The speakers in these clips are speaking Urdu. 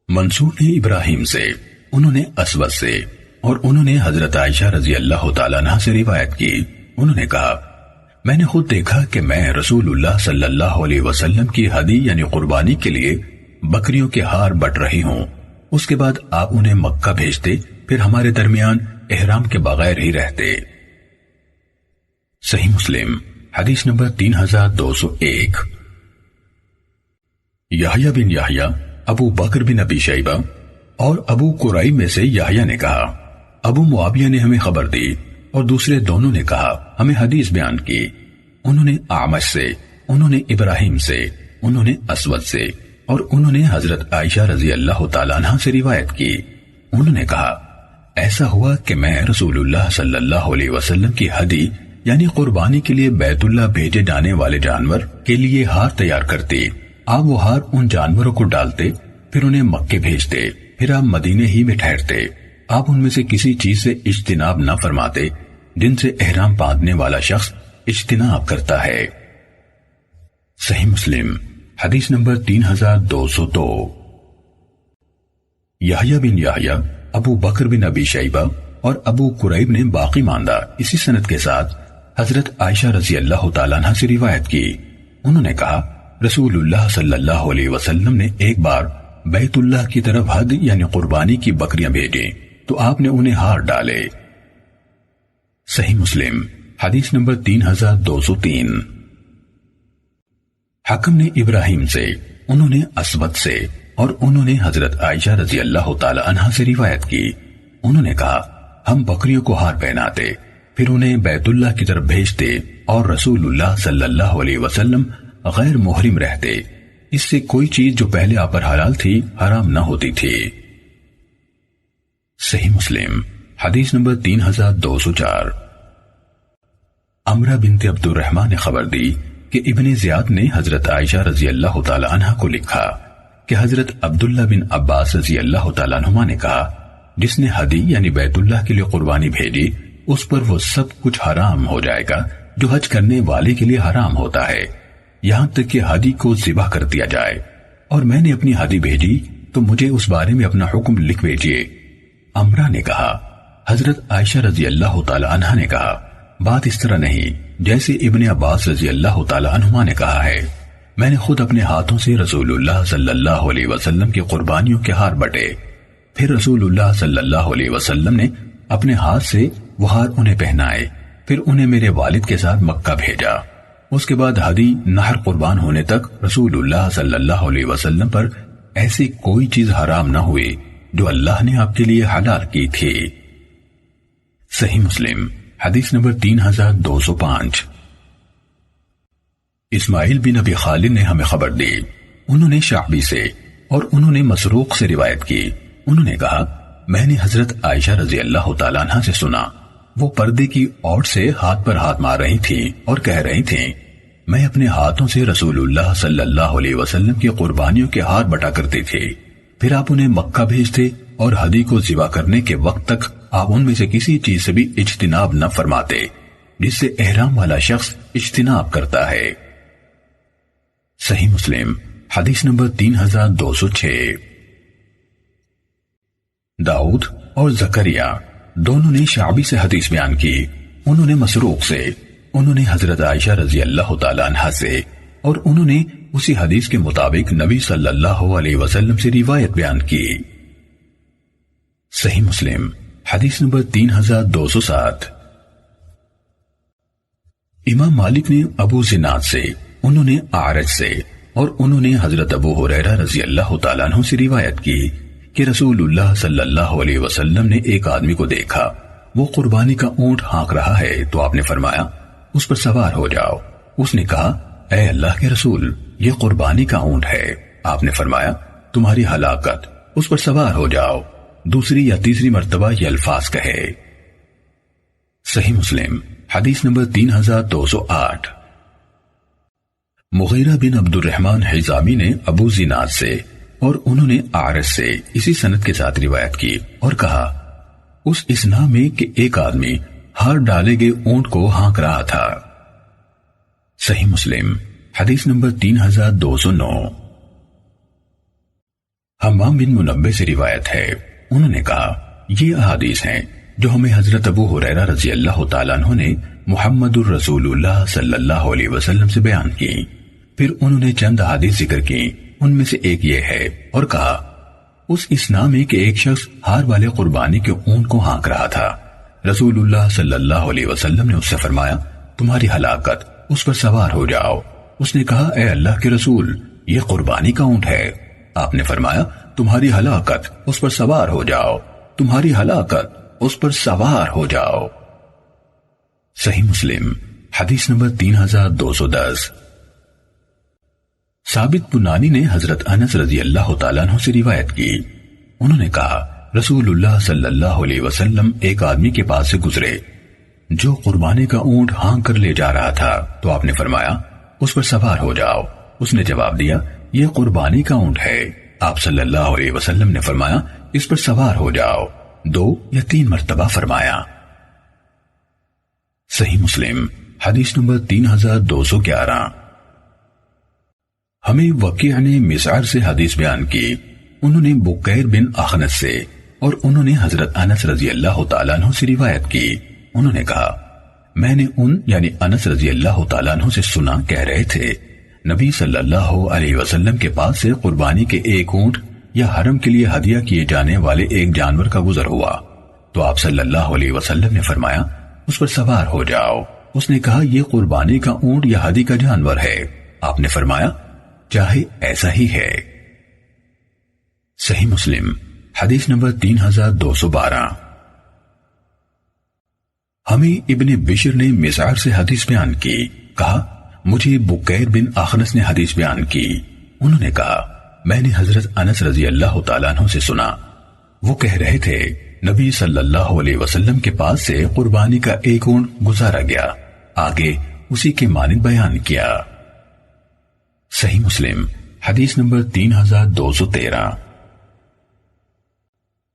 منصور نے ابراہیم سے، انہوں نے اسود سے، اور انہوں نے حضرت عائشہ رضی اللہ تعالیٰ عنہ سے روایت کی، انہوں نے کہا میں نے خود دیکھا کہ میں رسول اللہ صلی اللہ علیہ وسلم کی ہدی یعنی قربانی کے لیے بکریوں کے ہار بٹ رہی ہوں، اس کے بعد آپ انہیں مکہ بھیجتے، پھر ہمارے درمیان احرام کے بغیر ہی رہتے۔ صحیح مسلم حدیث نمبر 3201۔ یحییٰ بن یحییٰ، ابو بکر بن ابی شیبہ اور ابو قریب میں سے یحییٰ نے کہا ابو معاویہ نے ہمیں خبر دی، اور دوسرے دونوں نے کہا ہمیں حدیث بیان کی، انہوں نے اعمش سے، انہوں نے ابراہیم سے، انہوں نے اسود سے، اور انہوں نے حضرت عائشہ رضی اللہ تعالیٰ عنہ سے روایت کی، انہوں نے کہا ایسا ہوا کہ میں رسول اللہ صلی اللہ علیہ وسلم کی ہدی یعنی قربانی کے لیے بیت اللہ بھیجے جانے والے جانور کے لیے ہار تیار کرتے، آپ وہ ہار ان جانوروں کو ڈالتے، پھر انہیں مکے بھیجتے، پھر آپ مدینے ہی میں ٹھہرتے، آپ ان میں سے کسی چیز سے اجتناب نہ فرماتے جن سے احرام باندھنے والا شخص اجتناب کرتا ہے۔ صحیح مسلم حدیث نمبر 3202۔ یحییٰ بن یحییٰ، ابو بکر بن ابی شیبہ اور ابو قریب نے باقی ماندہ اسی سند کے ساتھ حضرت عائشہ رضی اللہ تعالیٰ عنہ سے روایت کی، انہوں نے کہا رسول اللہ صلی اللہ علیہ وسلم نے ایک بار بیت اللہ کی طرف حد یعنی قربانی کی بکریاں بھیجیں تو آپ نے انہیں ہار ڈالے۔ صحیح مسلم حدیث نمبر 3203۔ حکم نے ابراہیم سے، انہوں نے اسود سے، اور انہوں نے حضرت عائشہ رضی اللہ تعالی عنہا سے روایت کی، انہوں نے کہا ہم بکریوں کو ہار پہناتے، پھر انہیں بیت اللہ کی طرف بھیجتے اور رسول اللہ صلی اللہ علیہ وسلم غیر محرم رہتے، اس سے کوئی چیز جو پہلے آپ پر حلال تھی حرام نہ ہوتی تھی۔ صحیح مسلم حدیث نمبر 3204۔ عمرہ بنت عبد الرحمن نے خبر دی کہ ابن زیاد نے حضرت عائشہ رضی اللہ تعالی عنہ کو لکھا کہ حضرت عبداللہ بن عباس رضی اللہ تعالیٰ عنہما نے کہا جس نے ہدی یعنی بیت اللہ کے لیے قربانی بھیجی اس پر وہ سب کچھ حرام ہو جائے گا جو حج کرنے والے کے لیے حرام ہوتا ہے، یہاں تک کہ ہدی کو ذبح کر دیا جائے، اور میں نے اپنی ہدی بھیجی تو مجھے اس بارے میں اپنا حکم لکھ بھیجیے۔ عمرہ نے کہا حضرت عائشہ رضی اللہ تعالی عنہ نے کہا بات اس طرح نہیں جیسے ابن عباس رضی اللہ تعالی عنہما نے کہا ہے، میں نے خود اپنے ہاتھوں سے رسول اللہ صلی اللہ علیہ وسلم کی قربانیوں کے ہار بٹے، پھر رسول اللہ صلی اللہ علیہ وسلم نے اپنے ہاتھ سے وہ ہار انہیں پہنائے، پھر انہیں میرے والد کے ساتھ مکہ بھیجا، اس کے بعد ہدی نہر قربان ہونے تک رسول اللہ صلی اللہ علیہ وسلم پر ایسی کوئی چیز حرام نہ ہوئی جو اللہ نے آپ کے لیے حلال کی تھی۔ صحیح مسلم حدیث نمبر 3205۔ اسماعیل بن ابی خالد نے ہمیں خبر دی، انہوں نے شعبی سے اور انہوں نے مسروق سے روایت کی، انہوں نے کہا میں نے حضرت عائشہ رضی اللہ تعالیٰ عنہ سے سنا، وہ پردے کی اوٹ سے ہاتھ پر ہاتھ مار رہی تھی اور کہہ رہی تھیں میں اپنے ہاتھوں سے رسول اللہ صلی اللہ علیہ وسلم کی قربانیوں کے ہار بٹا کرتی تھی، پھر آپ انہیں مکہ بھیجتے اور ہدی کو ذبح کرنے کے وقت تک آپ ان میں سے کسی چیز سے بھی اجتناب نہ فرماتے جس سے احرام والا شخص اجتناب کرتا ہے۔ صحیح مسلم حدیث نمبر 3206۔ داؤد اور زکریا دونوں نے شعبی سے حدیث بیان کی، انہوں نے مسروق سے، انہوں نے حضرت عائشہ رضی اللہ تعالی عنہا سے، اور انہوں نے اسی حدیث کے مطابق نبی صلی اللہ علیہ وسلم سے روایت بیان کی۔ صحیح مسلم حدیث نمبر 3207۔ امام مالک نے ابو زناد سے، انہوں نے اعرج سے، اور انہوں نے حضرت ابو ہریرہ رضی اللہ تعالیٰ عنہ سے روایت کی کہ رسول اللہ صلی اللہ علیہ وسلم نے ایک آدمی کو دیکھا، وہ قربانی کا اونٹ ہانک رہا ہے تو آپ نے فرمایا اس پر سوار ہو جاؤ۔ اس نے کہا اے اللہ کے رسول یہ قربانی کا اونٹ ہے، آپ نے فرمایا تمہاری ہلاکت، اس پر سوار ہو جاؤ، دوسری یا تیسری مرتبہ یہ الفاظ کہے۔ صحیح مسلم حدیث نمبر 3208۔ مغیرہ بن عبد الرحمن حزامی نے ابو زناد سے اور انہوں نے اعرج سے اسی سند کے ساتھ روایت کی اور کہا اس اسنا میں کہ ایک آدمی ہار ڈالے گئے اونٹ کو ہانک رہا تھا۔ صحیح مسلم حدیث نمبر 3209۔ حمام بن منبہ سے روایت ہے، انہوں نے کہا یہ احادیث ہیں جو ہمیں حضرت ابو ہریرہ رضی اللہ تعالیٰ عنہ نے محمد الرسول اللہ صلی اللہ علیہ وسلم سے بیان کی۔ پھر انہوں نے چند احادیث ذکر کی، ان میں سے ایک یہ ہے، اور کہا اس اسنا میں کہ ایک شخص ہار والے قربانی کے اونٹ کو ہانک رہا تھا۔ رسول اللہ صلی اللہ علیہ وسلم نے اس سے فرمایا تمہاری ہلاکت، اس پر سوار ہو جاؤ۔ اس نے کہا اے اللہ کے رسول، یہ قربانی کا اونٹ ہے۔ آپ نے فرمایا تمہاری ہلاکت، اس پر سوار ہو جاؤ، تمہاری ہلاکت، اس پر سوار ہو جاؤ۔ صحیح مسلم حدیث نمبر 3210۔ ثابت بنانی نے حضرت انس رضی اللہ تعالیٰ عنہ سے روایت کی، انہوں نے کہا رسول اللہ صلی اللہ علیہ وسلم ایک آدمی کے پاس سے گزرے جو قربانی کا اونٹ ہانک کر لے جا رہا تھا، تو آپ نے فرمایا اس پر سوار ہو جاؤ۔ اس نے جواب دیا یہ قربانی کا اونٹ ہے۔ آپ صلی اللہ علیہ وسلم نے فرمایا اس پر سوار ہو جاؤ، 2 یا 3 مرتبہ فرمایا۔ صحیح مسلم حدیث نمبر 3211۔ ہمیں وکیع نے مسعر سے حدیث بیان کی، انہوں نے بکیر بن اخنس سے، اور انہوں نے حضرت انس رضی اللہ تعالیٰ عنہ سے روایت کی، انہوں نے کہا میں نے یعنی انس رضی اللہ تعالیٰ عنہ سے سنا کہہ رہے تھے نبی صلی اللہ علیہ وسلم کے پاس سے قربانی کے ایک اونٹ یا حرم کے لیے ہدیہ کیے جانے والے ایک جانور کا گزر ہوا، تو آپ صلی اللہ علیہ وسلم نے فرمایا اس پر سوار ہو جاؤ۔ اس نے کہا یہ قربانی کا اونٹ یا ہدی کا جانور ہے۔ آپ نے فرمایا چاہے ایسا ہی ہے۔ صحیح مسلم حدیث نمبر 3212۔ ہمیں ابن بشر نے مسعر سے حدیث بیان کی، کہا مجھے بکیر بن اخنس نے حدیث بیان کی، انہوں نے کہا میں نے حضرت انس رضی اللہ تعالیٰ عنہ سے سنا، وہ کہہ رہے تھے نبی صلی اللہ علیہ وسلم کے پاس سے قربانی کا ایک اونٹ گزارا گیا، آگے اسی کے مانند بیان کیا۔ صحیح مسلم حدیث نمبر 3213۔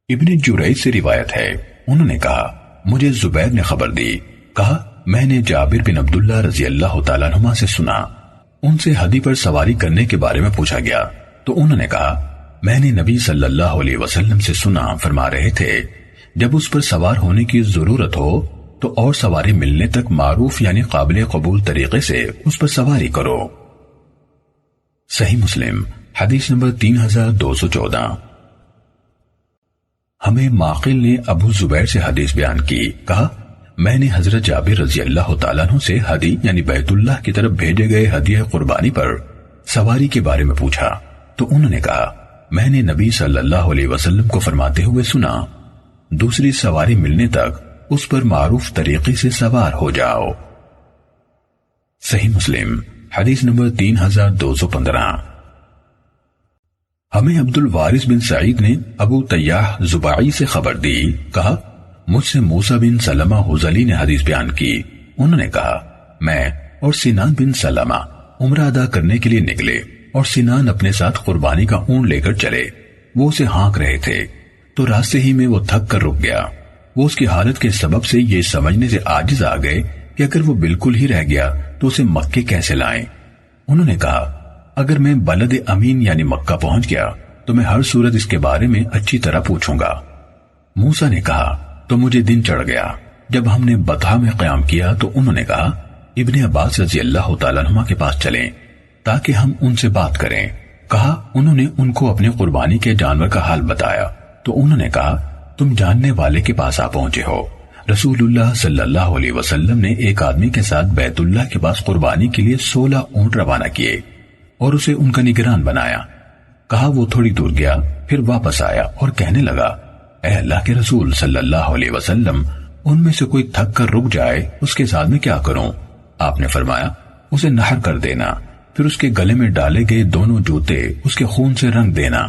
ابن جریج سے روایت ہے، انہوں نے کہا مجھے زبیر نے خبر دی، کہا میں نے جابر بن عبداللہ رضی اللہ تعالیٰ عنہ سے سنا، ان سے ہدی پر سواری کرنے کے بارے میں پوچھا گیا تو انہوں نے کہا میں نے نبی صلی اللہ علیہ وسلم سے سنا فرما رہے تھے جب اس پر سوار ہونے کی ضرورت ہو تو اور سواری ملنے تک معروف یعنی قابل قبول طریقے سے اس پر سواری کرو۔ صحیح مسلم حدیث نمبر 3214۔ ہمیں معقل نے ابو زبیر سے حدیث بیان کی، کہا میں نے حضرت جابر رضی اللہ تعالیٰ عنہ سے ہدی یعنی بیت اللہ کی طرف بھیجے گئے ہدیہ قربانی پر سواری کے بارے میں پوچھا تو انہوں نے کہا میں نے نبی صلی اللہ علیہ وسلم کو فرماتے ہوئے سنا دوسری سواری ملنے تک اس پر معروف طریقے سے سوار ہو جاؤ۔ صحیح مسلم حدیث نمبر 3215۔ ہمیں عبد الوارث بن سعید نے ابو طیاح زباعی سے خبر دی، کہا مجھ سے موسیٰ بن سلمہ حزلی نے حدیث بیان کی، انہوں نے کہا میں اور سنان بن سلمہ عمرہ ادا کرنے کے لیے نکلے اور سنان اپنے ساتھ قربانی کا اونٹ لے کر چلے، وہ اسے ہانک رہے تھے تو راستے ہی میں وہ تھک کر رک گیا۔ وہ اس کی حالت کے سبب سے یہ سمجھنے سے عاجز آ گئے کہ اگر وہ بالکل ہی رہ گیا تو اسے مکے کیسے لائیں۔ انہوں نے کہا اگر میں بلد امین یعنی مکہ پہنچ گیا تو میں ہر صورت اس کے بارے میں اچھی طرح پوچھوں گا۔ موسیٰ نے کہا تو مجھے دن چڑھ گیا۔ جب ہم نے بطحا میں قیام کیا تو انہوں نے کہا ابن عباس رضی اللہ تعالیٰ عنہ کے پاس چلیں تاکہ ہم ان سے بات کریں۔ کہا انہوں نے ان کو اپنے قربانی کے جانور کا حال بتایا تو انہوں نے کہا تم جاننے والے کے پاس آ پہنچے ہو۔ رسول اللہ صلی اللہ علیہ وسلم نے ایک آدمی کے ساتھ بیت اللہ کے پاس قربانی کے لیے 16 اونٹ روانہ کیے اور اسے ان کا نگران بنایا۔ کہا وہ تھوڑی دور گیا پھر واپس آیا اور کہنے لگا اے اللہ کے رسول صلی اللہ علیہ وسلم ان میں سے کوئی تھک کر رک جائے اس کے ساتھ میں کیا کروں؟ آپ نے فرمایا اسے نہر کر دینا، پھر اس کے گلے میں ڈالے گئے دونوں جوتے اس کے خون سے رنگ دینا،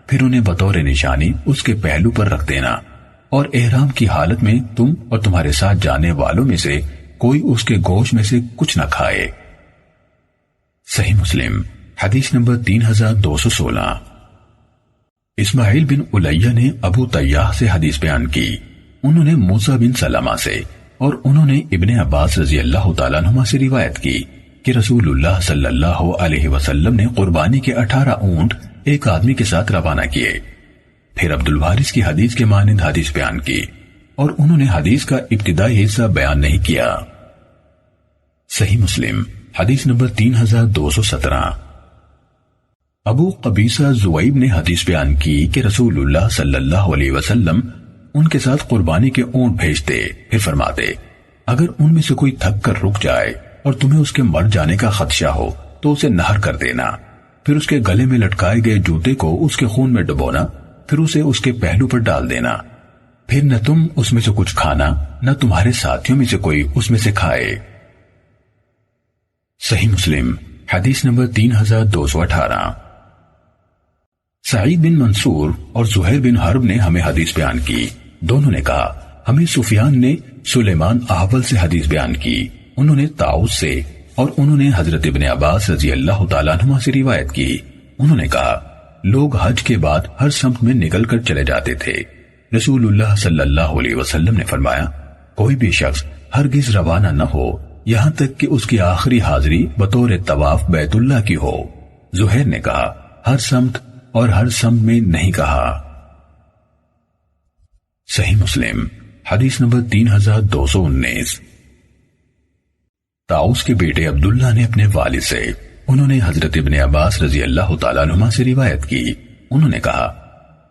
پھر انہیں بطور نشانی اس کے پہلو پر رکھ دینا، اور احرام کی حالت میں تم اور تمہارے ساتھ جانے والوں میں سے کوئی اس کے گوشت میں سے کچھ نہ کھائے۔ صحیح مسلم حدیث نمبر 3216۔ اسماعیل بن علیہ نے ابو طیاح سے حدیث بیان کی، انہوں نے موسیٰ بن سلمہ سے اور انہوں نے ابن عباس رضی اللہ تعالیٰ عنہما سے روایت کی کہ رسول اللہ صلی اللہ علیہ وسلم نے قربانی کے 18 اونٹ ایک آدمی کے ساتھ روانہ کیے۔ پھر عبد الوارث کی حدیث کے مانند حدیث بیان کی اور انہوں نے حدیث کا ابتدائی حصہ بیان نہیں کیا۔ صحیح مسلم حدیث نمبر 3217۔ ابو قبیصہ زویب نے حدیث بیان کی کہ رسول اللہ صلی اللہ علیہ وسلم ان کے ساتھ قربانی کے اونٹ بھیجتے، پھر فرماتے اگر ان میں سے کوئی تھک کر رک جائے اور تمہیں اس کے مر جانے کا خدشہ ہو تو اسے نہر کر دینا، پھر اس کے گلے میں لٹکائے گئے جوتے کو اس کے خون میں ڈبونا، پھر اسے اس کے پہلو پر ڈال دینا، پھر نہ تم اس میں سے کچھ کھانا نہ تمہارے ساتھیوں میں سے کوئی اس میں سے کھائے۔ صحیح مسلم حدیث نمبر 3218۔ سعید بن منصور اور زہیر بن حرب نے ہمیں حدیث بیان کی، دونوں نے کہا ہمیں سفیان نے سلیمان احول سے حدیث بیان کی، انہوں نے طاؤس سے اور انہوں نے حضرت ابن عباس رضی اللہ تعالیٰ عنہما سے روایت کی، انہوں نے کہا لوگ حج کے بعد ہر سمت میں نکل کر چلے جاتے تھے، رسول اللہ صلی اللہ علیہ وسلم نے فرمایا کوئی بھی شخص ہرگز روانہ نہ ہو یہاں تک کہ اس کی آخری حاضری بطور طواف بیت اللہ کی ہو۔ زہیر نے کہا ہر سمت اور ہر سمت میں نہیں کہا۔ صحیح مسلم حدیث نمبر 3219۔ طاؤس کے بیٹے عبداللہ نے اپنے والد سے، انہوں نے حضرت ابن عباس رضی اللہ تعالیٰ عنہما سے روایت کی، انہوں نے کہا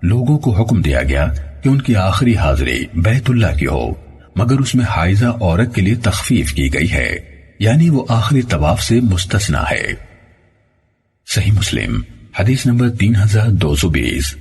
لوگوں کو حکم دیا گیا کہ ان کی آخری حاضری بیت اللہ کی ہو، مگر اس میں حائضہ عورت کے لیے تخفیف کی گئی ہے، یعنی وہ آخری طواف سے مستثنی ہے۔ صحیح مسلم حدیث نمبر 3220۔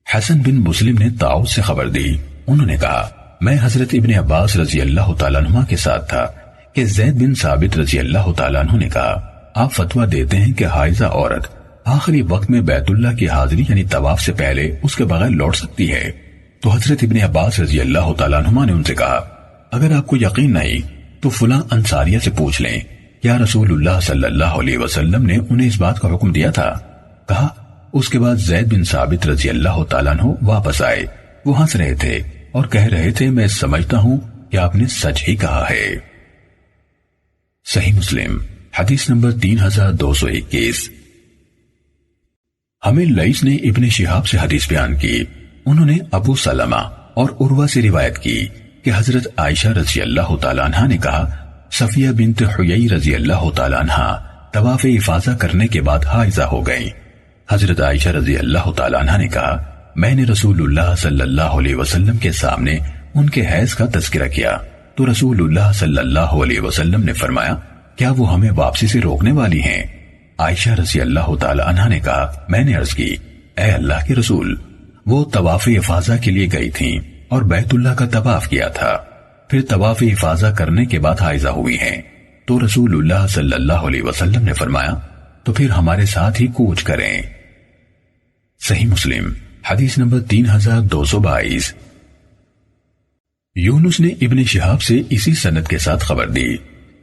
حسن بن مسلم نے طاؤس سے خبر دی، انہوں نے کہا میں حضرت ابن عباس رضی اللہ تعالیٰ عنہ کے ساتھ تھا کہ زید بن ثابت رضی اللہ تعالیٰ عنہ نے کہا آپ فتویٰ دیتے ہیں کہ حائضہ عورت آخری وقت میں بیت اللہ کی حاضری یعنی طواف سے پہلے اس کے بغیر لوٹ سکتی ہے، تو حضرت ابن عباس رضی اللہ تعالیٰ عنہ نے ان سے کہا اگر آپ کو یقین نہیں تو فلاں انصاریہ سے پوچھ لیں کیا رسول اللہ صلی اللہ علیہ وسلم نے انہیں اس بات کا حکم دیا تھا؟ کہا اس کے بعد زید بن ثابت رضی اللہ تعالیٰ عنہ واپس آئے، وہ ہنس رہے تھے اور کہہ رہے تھے میں سمجھتا ہوں کہ آپ نے سچ ہی کہا ہے۔ صحیح مسلم حدیث نمبر 3221۔ ہمیں لیث نے ابن شہاب سے حدیث بیان کی، انہوں نے ابو سلمہ اور عروہ سے روایت کی کہ حضرت عائشہ رضی اللہ تعالیٰ عنہ نے کہا صفیہ بنت حیی رضی اللہ تعالیٰ عنہ طواف افاضہ کرنے کے بعد حائضہ ہو گئی۔ حضرت عائشہ رضی اللہ تعالیٰ عنہ نے کہا میں نے رسول اللہ صلی اللہ علیہ وسلم کے سامنے ان کے حیض کا تذکرہ کیا تو رسول اللہ صلی اللہ علیہ وسلم نے فرمایا کیا وہ ہمیں واپسی سے روکنے والی ہیں؟ عائشہ رضی اللہ تعالیٰ عنہ نے کہا میں نے عرض کی اے اللہ کے رسول وہ طواف افاضہ کے لیے گئی تھیں اور بیت اللہ کا طواف کیا تھا، پھر طواف افاضہ کرنے کے بعد حائضہ ہوئی ہیں، تو رسول اللہ صلی اللہ علیہ وسلم نے فرمایا تو پھر ہمارے ساتھ ہی کوچ کریں۔ صحیح مسلم حدیث نمبر 3222۔ یونس نے ابن شہاب سے اسی سند کے ساتھ خبر دی،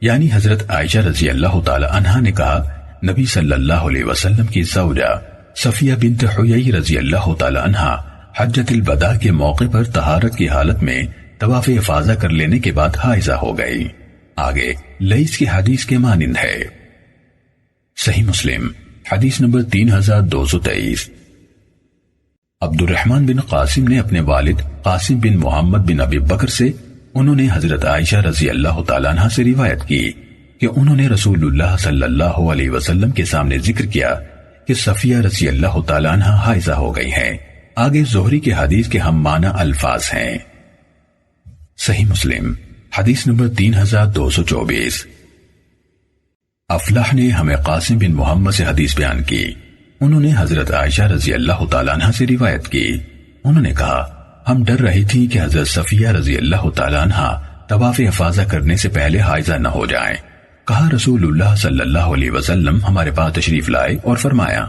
یعنی حضرت عائشہ رضی اللہ تعالی عنہا نے کہا نبی صلی اللہ علیہ وسلم کی زوجہ صفیہ بنت حیی رضی اللہ تعالی عنہا حجۃ الوداع کے موقع پر طہارت کی حالت میں طواف افاضہ کر لینے کے بعد حائضہ ہو گئی۔ آگے لیث کی حدیث کے مانند ہے۔ صحیح مسلم حدیث نمبر 3223۔ عبد الرحمن بن قاسم نے اپنے والد قاسم بن محمد بن ابی بکر سے، انہوں نے حضرت عائشہ رضی اللہ تعالیٰ عنہ سے روایت کی کہ انہوں نے رسول اللہ صلی اللہ علیہ وسلم کے سامنے ذکر کیا کہ صفیہ رضی اللہ تعالیٰ عنہ حائضہ ہو گئی ہیں۔ آگے زہری کے حدیث کے ہم معنی الفاظ ہیں۔ صحیح مسلم حدیث نمبر 3224۔ افلاح نے ہمیں قاسم بن محمد سے حدیث بیان کی، انہوں نے حضرت عائشہ رضی اللہ تعالیٰ عنہ سے روایت کی، انہوں نے کہا ہم ڈر رہی تھی کہ حضرت صفیہ رضی اللہ تعالیٰ عنہ طواف افاضہ کرنے سے پہلے حائضہ نہ ہو جائیں۔ کہا رسول اللہ صلی اللہ علیہ وسلم ہمارے پاس تشریف لائے اور فرمایا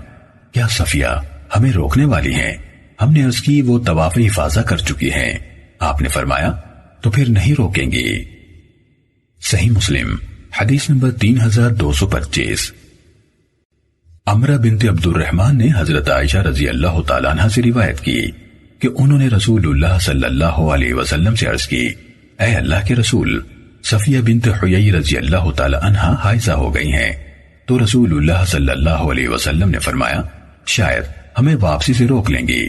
کیا صفیہ ہمیں روکنے والی ہیں؟ ہم نے عرض کی وہ طواف افاضہ کر چکی ہیں۔ آپ نے فرمایا تو پھر نہیں روکیں گی۔ صحیح مسلم حدیث نمبر 3225۔ عمرہ بنت عبد الرحمن نے حضرت عائشہ رضی اللہ تعالیٰ عنہ سے روایت کی کہ انہوں نے رسول اللہ صلی اللہ علیہ وسلم سے عرض کی اے اللہ کے رسول صفیہ بنت حیی رضی اللہ تعالیٰ عنہ حائضہ ہو گئی ہیں، تو رسول اللہ صلی اللہ علیہ وسلم نے فرمایا شاید ہمیں واپسی سے روک لیں گی۔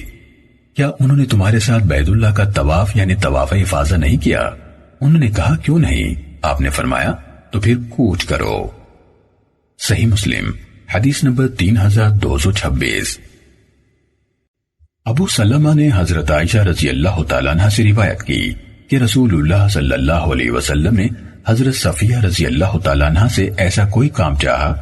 کیا انہوں نے تمہارے ساتھ بیت اللہ کا طواف یعنی طواف افاضہ نہیں کیا؟ انہوں نے کہا کیوں نہیں؟ آپ نے فرمایا تو پھر کوچ کرو۔ صحیح مسلم حدیث نمبر 3226۔ ابو سلمہ نے حضرت عائشہ رضی اللہ تعالیٰ عنہ سے روایت کی کہ رسول اللہ صلی اللہ علیہ وسلم نے حضرت صفیہ رضی اللہ تعالیٰ عنہ سے ایسا کوئی کام چاہا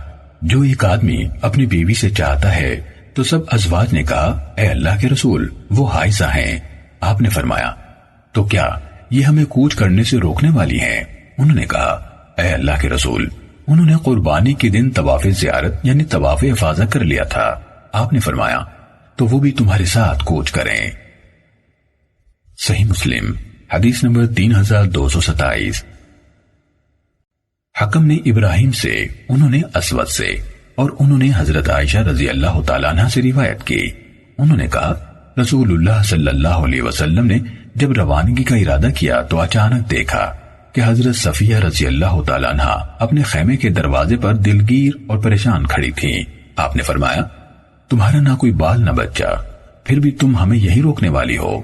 جو ایک آدمی اپنی بیوی سے چاہتا ہے، تو سب ازواج نے کہا اے اللہ کے رسول وہ حائضہ ہیں۔ آپ نے فرمایا تو کیا یہ ہمیں کوچ کرنے سے روکنے والی ہیں؟ انہوں نے کہا اے اللہ کے رسول انہوں نے قربانی کے دن طواف زیارت یعنی طواف افاضہ کر لیا تھا۔ آپ نے فرمایا تو وہ بھی تمہارے ساتھ کوچ کریں۔ صحیح مسلم حدیث نمبر 3227۔ حکم نے ابراہیم سے، انہوں نے اسود سے، اور انہوں نے حضرت عائشہ رضی اللہ تعالیٰ عنہ سے روایت کی۔ انہوں نے کہا رسول اللہ صلی اللہ علیہ وسلم نے جب روانگی کا ارادہ کیا تو اچانک دیکھا کہ حضرت صفیہ رضی اللہ تعالیٰ عنہ اپنے خیمے کے دروازے پر دلگیر اور پریشان کھڑی تھیں۔ آپ نے فرمایا تمہارا نہ کوئی بال نہ بچہ، پھر بھی تم ہمیں یہی روکنے والی ہو۔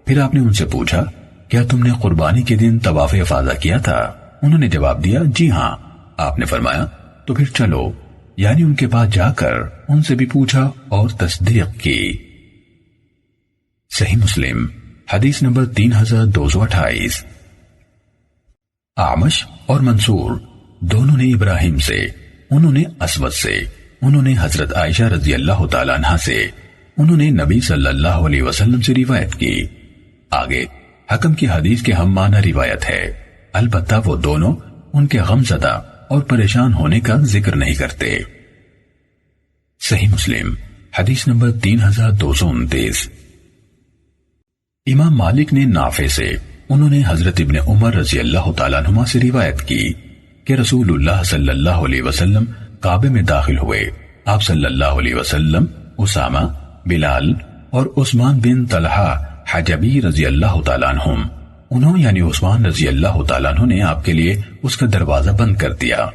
پھر آپ نے ان سے پوچھا کیا تم نے قربانی کے دن طواف افاضہ کیا تھا؟ انہوں نے جواب دیا جی ہاں۔ آپ نے فرمایا تو پھر چلو، یعنی ان کے پاس جا کر ان سے بھی پوچھا اور تصدیق کی۔ صحیح مسلم حدیث نمبر 3228۔ اعمش اور منصور دونوں نے ابراہیم سے، انہوں نے اسود سے، انہوں نے حضرت عائشہ رضی اللہ تعالیٰ عنہ سے، انہوں نے نبی صلی اللہ علیہ وسلم سے روایت کی۔ آگے حکم کی حدیث کے ہم معنی روایت ہے، البتہ وہ دونوں ان کے غم زدہ اور پریشان ہونے کا ذکر نہیں کرتے۔ صحیح مسلم حدیث نمبر 3229۔ امام مالک نے نافع سے، انہوں نے حضرت ابن عمر رضی اللہ تعالیٰ عنہما سے روایت کی کہ رسول اللہ صلی اللہ علیہ وسلم کعبے میں داخل ہوئے۔ آپ صلی اللہ علیہ وسلم اسامہ، بلال اور عثمان بن طلحہ حجبی رضی اللہ تعالیٰ عنہم، انہوں یعنی عثمان رضی اللہ تعالیٰ عنہ نے آپ کے لیے اس کا دروازہ بند کر دیا۔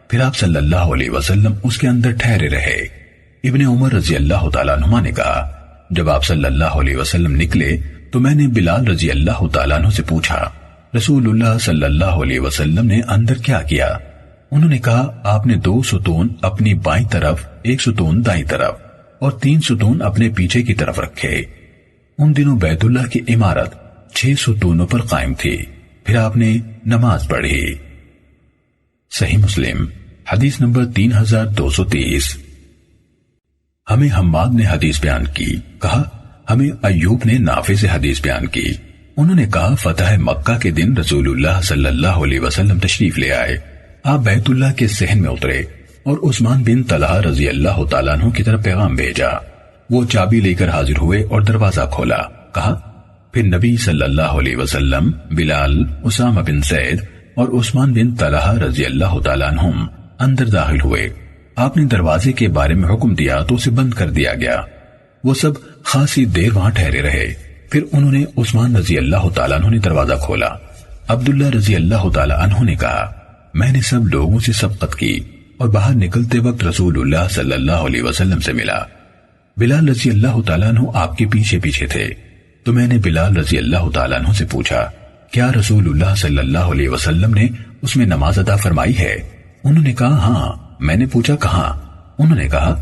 پھر آپ صلی اللہ علیہ وسلم اس کے اندر ٹھہرے رہے۔ ابن عمر رضی اللہ تعالیٰ عنہما نے کہا جب آپ صلی اللہ علیہ وسلم نکلے تو میں نے بلال رضی اللہ تعالیٰ عنہ سے پوچھا رسول اللہ صلی اللہ علیہ وسلم نے اندر کیا کیا؟ انہوں نے کہا آپ نے 2 ستون اپنی بائیں طرف، 1 ستون دائیں طرف اور 3 ستون اپنے پیچھے کی طرف رکھے۔ ان دنوں بیت اللہ کی عمارت 6 ستونوں پر قائم تھی۔ پھر آپ نے نماز پڑھی۔ صحیح مسلم حدیث نمبر 3230۔ ہمیں حماد نے حدیث بیان کی، کہا ہمیں ایوب نے نافع سے حدیث بیان کی۔ انہوں نے کہا فتح مکہ کے دن رسول اللہ صلی اللہ علیہ وسلم تشریف لے آئے۔ آپ بیت اللہ کے صحن میں اترے اور عثمان بن طلحہ رضی اللہ تعالیٰ عنہ کی طرف پیغام بھیجا۔ وہ چابی لے کر حاضر ہوئے اور دروازہ کھولا۔ کہا پھر نبی صلی اللہ علیہ وسلم، بلال، اسامہ بن زید اور عثمان بن طلحہ رضی اللہ تعالیٰ عنہم اندر داخل ہوئے۔ آپ نے دروازے کے بارے میں حکم دیا تو اسے بند کر دیا گیا۔ وہ سب خاصی دیر وہاں ٹھہرے رہے۔ پھر انہوں نے عثمان رضی اللہ تعالیٰ عنہ نے دروازہ کھولا۔ عبداللہ رضی اللہ تعالیٰ عنہ نے کہا میں نے سب لوگوں سے سبقت کی اور باہر نکلتے وقت رسول اللہ صلی اللہ علیہ وسلم سے ملا۔ بلال رضی اللہ تعالیٰ عنہ آپ کے پیچھے پیچھے تھے، تو میں نے بلال رضی اللہ تعالیٰ عنہ سے پوچھا کیا رسول اللہ صلی اللہ علیہ وسلم نے اس میں نماز ادا فرمائی ہے؟ انہوں نے کہا ہاں۔ میں نے پوچھا کہاں؟ انہوں نے کہا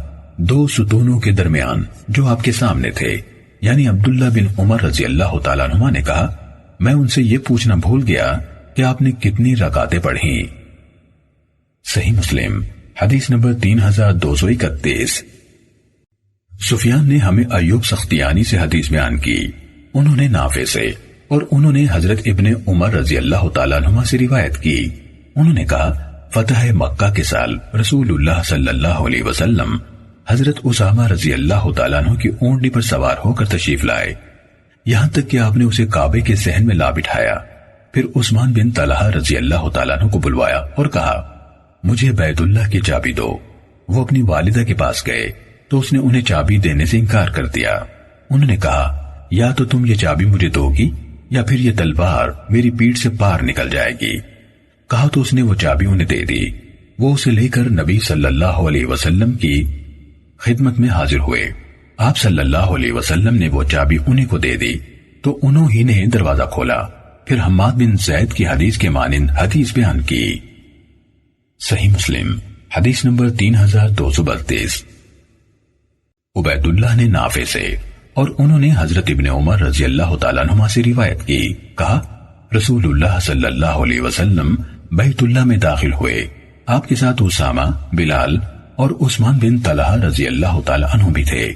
2 ستونوں کے درمیان جو آپ کے سامنے تھے، یعنی عبداللہ بن عمر رضی اللہ تعالیٰ عنہ نے کہا میں ان سے یہ پوچھنا بھول گیا کہ آپ نے کتنی رکعتیں پڑھیں۔ صحیح مسلم حدیث نمبر 3231۔ سفیان نے ہمیں ایوب سختیانی سے حدیث بیان کی، انہوں نے نافع سے اور انہوں نے حضرت ابن عمر رضی اللہ تعالیٰ عنہما سے روایت کی۔ انہوں نے کہا فتح مکہ کے سال رسول اللہ صلی اللہ علیہ وسلم حضرت اسامہ رضی اللہ تعالیٰ عنہ کی اونٹنی پر سوار ہو کر تشریف لائے، یہاں تک کہ آپ نے اسے کعبے کے صحن میں لا بٹھایا۔ پھر عثمان بن طلحہ رضی اللہ تعالیٰ عنہ کو بلوایا اور کہا مجھے بیت اللہ کی چابی دو۔ وہ اپنی والدہ کے پاس گئے تو اس نے انہیں چابی دینے سے انکار کر دیا۔ انہوں نے کہا یا تو تم یہ چابی مجھے دو گی یا پھر یہ تلوار میری پیٹھ سے پار نکل جائے گی۔ کہا تو اس نے وہ چابی انہیں دے دی۔ وہ اسے لے کر نبی صلی اللہ علیہ وسلم کی خدمت میں حاضر ہوئے آپ صلی اللہ علیہ وسلم نے وہ چابی انہیں کو دے دی تو انہوں ہی نے دروازہ کھولا، پھر حماد بن زید کی حدیث کے مانند حدیث بیان کی۔ صحیح مسلم حدیث نمبر 3232۔ عبید اللہ نے نافع سے اور انہوں نے حضرت ابن عمر رضی اللہ تعالیٰ عنہما سے روایت کی، کہا رسول اللہ صلی اللہ علیہ وسلم بیت اللہ میں داخل ہوئے، آپ کے ساتھ اسامہ، بلال اور عثمان بن طلحہ رضی اللہ تعالیٰ عنہ بھی تھے۔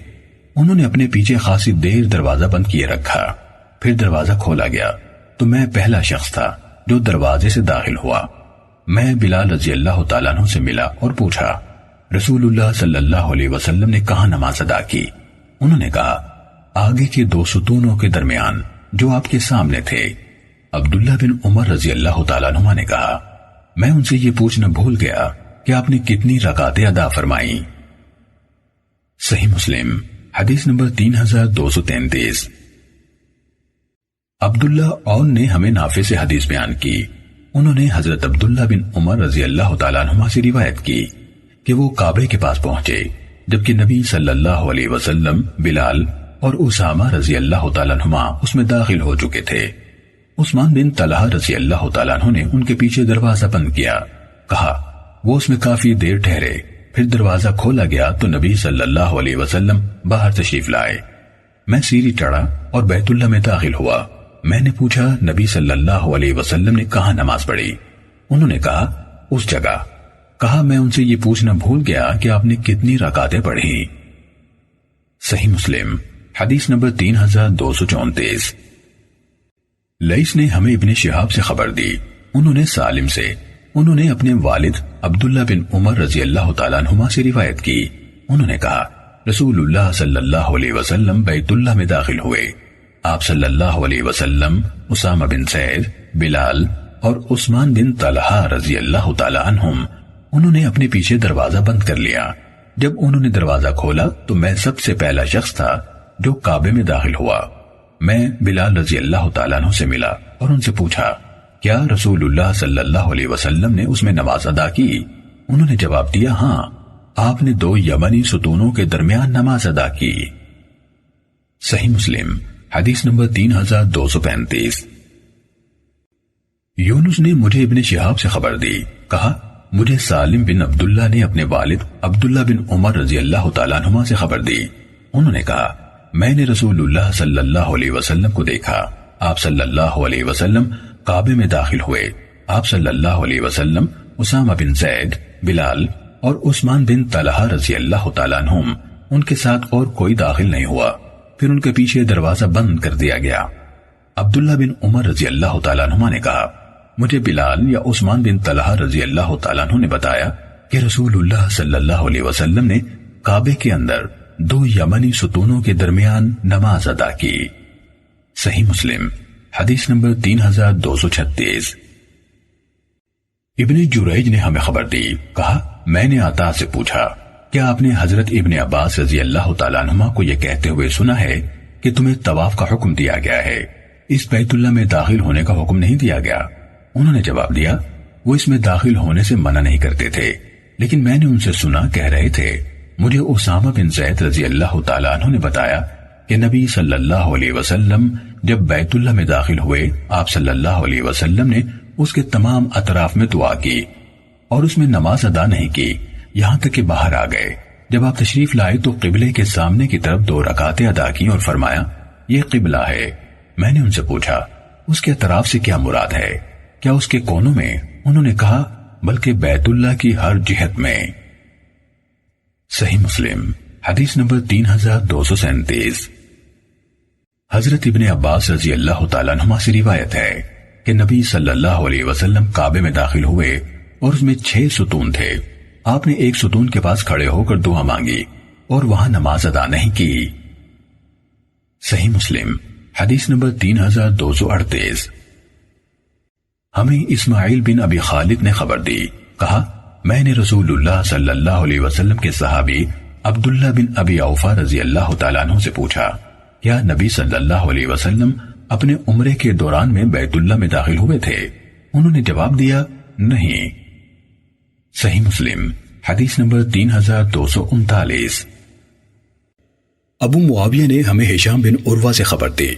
انہوں نے اپنے پیچھے خاصی دیر دروازہ بند کیے رکھا، پھر دروازہ کھولا گیا تو میں پہلا شخص تھا جو دروازے سے داخل ہوا۔ میں بلال رضی اللہ تعالیٰ عنہ سے ملا اور پوچھا رسول اللہ صلی اللہ علیہ وسلم نے کہاں نماز ادا کی؟ انہوں نے کہا آگے کے 2 ستونوں کے درمیان جو آپ کے سامنے تھے۔ عبداللہ بن عمر رضی اللہ تعالیٰ عنہ نے کہا میں ان سے یہ پوچھنا بھول گیا کہ آپ نے کتنی رکعتیں ادا فرمائیں۔ صحیح مسلم حدیث نمبر 3233۔ عبداللہ اون نے ہمیں نافع سے حدیث بیان کی، انہوں نے حضرت عبداللہ بن عمر رضی اللہ تعالیٰ عنہما سے روایت کی کہ وہ کعبے کے پاس پہنچے جبکہ نبی صلی اللہ علیہ وسلم، بلال اور اسامہ رضی اللہ تعالیٰ عنہما اس میں داخل ہو چکے تھے۔ عثمان بن طلحہ رضی اللہ تعالیٰ عنہ نے ان کے پیچھے دروازہ بند کیا، کہا وہ اس میں کافی دیر ٹھہرے، پھر دروازہ کھولا گیا تو نبی صلی اللہ علیہ وسلم باہر تشریف لائے۔ میں سیڑھی چڑھا اور بیت اللہ میں داخل ہوا۔ میں نے پوچھا نبی صلی اللہ علیہ وسلم نے کہاں نماز پڑھی؟ انہوں نے کہا اس جگہ۔ کہا میں ان سے یہ پوچھنا بھول گیا کہ آپ نے کتنی رکعتیں پڑھی۔ صحیح مسلم حدیث نمبر 3234۔ لیث نے ہمیں ابن شہاب سے خبر دی، انہوں نے سالم سے، انہوں نے اپنے والد عبداللہ بن عمر رضی اللہ تعالیٰ عنہما سے روایت کی، انہوں نے کہا رسول اللہ صلی اللہ علیہ وسلم بیت اللہ میں داخل ہوئے، آپ صلی اللہ علیہ وسلم، اسامہ بن زید، بلال اور عثمان بن طلحہ رضی اللہ تعالیٰ عنہم، انہوں نے اپنے پیچھے دروازہ بند کر لیا۔ جب انہوں نے دروازہ کھولا تو میں سب سے پہلا شخص تھا جو کعبے میں داخل ہوا۔ میں بلال رضی اللہ تعالیٰ عنہ سے ملا اور ان سے پوچھا کیا رسول اللہ صلی اللہ علیہ وسلم نے اس میں نماز ادا کی؟ انہوں نے جواب دیا ہاں، آپ نے 2 یمنی ستونوں کے درمیان نماز ادا کی۔ صحیح مسلم حدیث نمبر 3235۔ یونس نے مجھے ابن شہاب سے خبر دی، کہا مجھے سالم بن عبداللہ نے اپنے والد عبداللہ بن عمر رضی اللہ تعالیٰ عنہما سے خبر دی، انہوں نے کہا میں نے رسول اللہ صلی اللہ علیہ وسلم کو دیکھا، آپ صلی اللہ علیہ وسلم کعبے میں داخل ہوئے، آپ صلی اللہ علیہ وسلم، اسامہ بن زید، بلال اور عثمان بن طلحہ رضی اللہ تعالیٰ عنہم، ان کے ساتھ اور کوئی داخل نہیں ہوا، پھر ان کے پیچھے دروازہ بند کر دیا گیا۔ عبداللہ بن عمر رضی اللہ تعالیٰ عنہما نے کہا مجھے بلال یا عثمان بن طلحہ رضی اللہ تعالیٰ عنہ نے بتایا کہ رسول اللہ صلی اللہ علیہ وسلم نے کعبے کے اندر 2 یمنی ستونوں کے درمیان نماز ادا کی۔ صحیح مسلم حدیث نمبر 3236۔ ابن جریج نے ہمیں خبر دی، کہا میں نے عطا سے پوچھا کیا آپ نے حضرت ابن عباس رضی اللہ تعالیٰ عنہما کو یہ کہتے ہوئے سنا ہے کہ تمہیں طواف کا حکم دیا گیا ہے، اس بیت اللہ میں داخل ہونے کا حکم نہیں دیا گیا؟ انہوں نے جواب دیا وہ اس میں داخل ہونے سے منع نہیں کرتے تھے، لیکن میں نے ان سے سنا کہہ رہے تھے مجھے اسامہ بن زید رضی اللہ تعالیٰ عنہ نے بتایا کہ نبی صلی اللہ علیہ وسلم جب بیت اللہ میں داخل ہوئے، آپ صلی اللہ علیہ وسلم نے اس کے تمام اطراف میں دعا کی اور اس میں نماز ادا نہیں کی یہاں تک کہ باہر آ گئے۔ جب آپ تشریف لائے تو قبلے کے سامنے کی طرف 2 رکعتیں ادا کی اور فرمایا یہ قبلہ ہے۔ میں نے ان سے پوچھا اس کے اطراف سے کیا مراد ہے؟ کیا اس کے کونوں میں؟ انہوں نے کہا بلکہ بیت اللہ کی ہر جہت میں۔ صحیح مسلم حدیث نمبر 3237۔ حضرت ابن عباس رضی اللہ تعالیٰ عنہما سے روایت ہے کہ نبی صلی اللہ علیہ وسلم کعبے میں داخل ہوئے اور اس میں 6 ستون تھے، آپ نے ایک ستون کے پاس کھڑے ہو کر دعا مانگی اور وہاں نماز ادا نہیں کی۔ صحیح مسلم حدیث نمبر 3238۔ ہمیں اسماعیل بن ابی خالد نے خبر دی، کہا میں نے رسول اللہ صلی اللہ علیہ وسلم کے صحابی عبداللہ بن ابی اوفا رضی اللہ تعالیٰ عنہ سے پوچھا کیا نبی صلی اللہ علیہ وسلم اپنے عمرے کے دوران میں بیت اللہ میں داخل ہوئے تھے؟ انہوں نے جواب دیا نہیں۔ صحیح مسلم حدیث نمبر 3239۔ ابو معاویہ نے ہمیں ہشام بن عروہ سے خبر دی،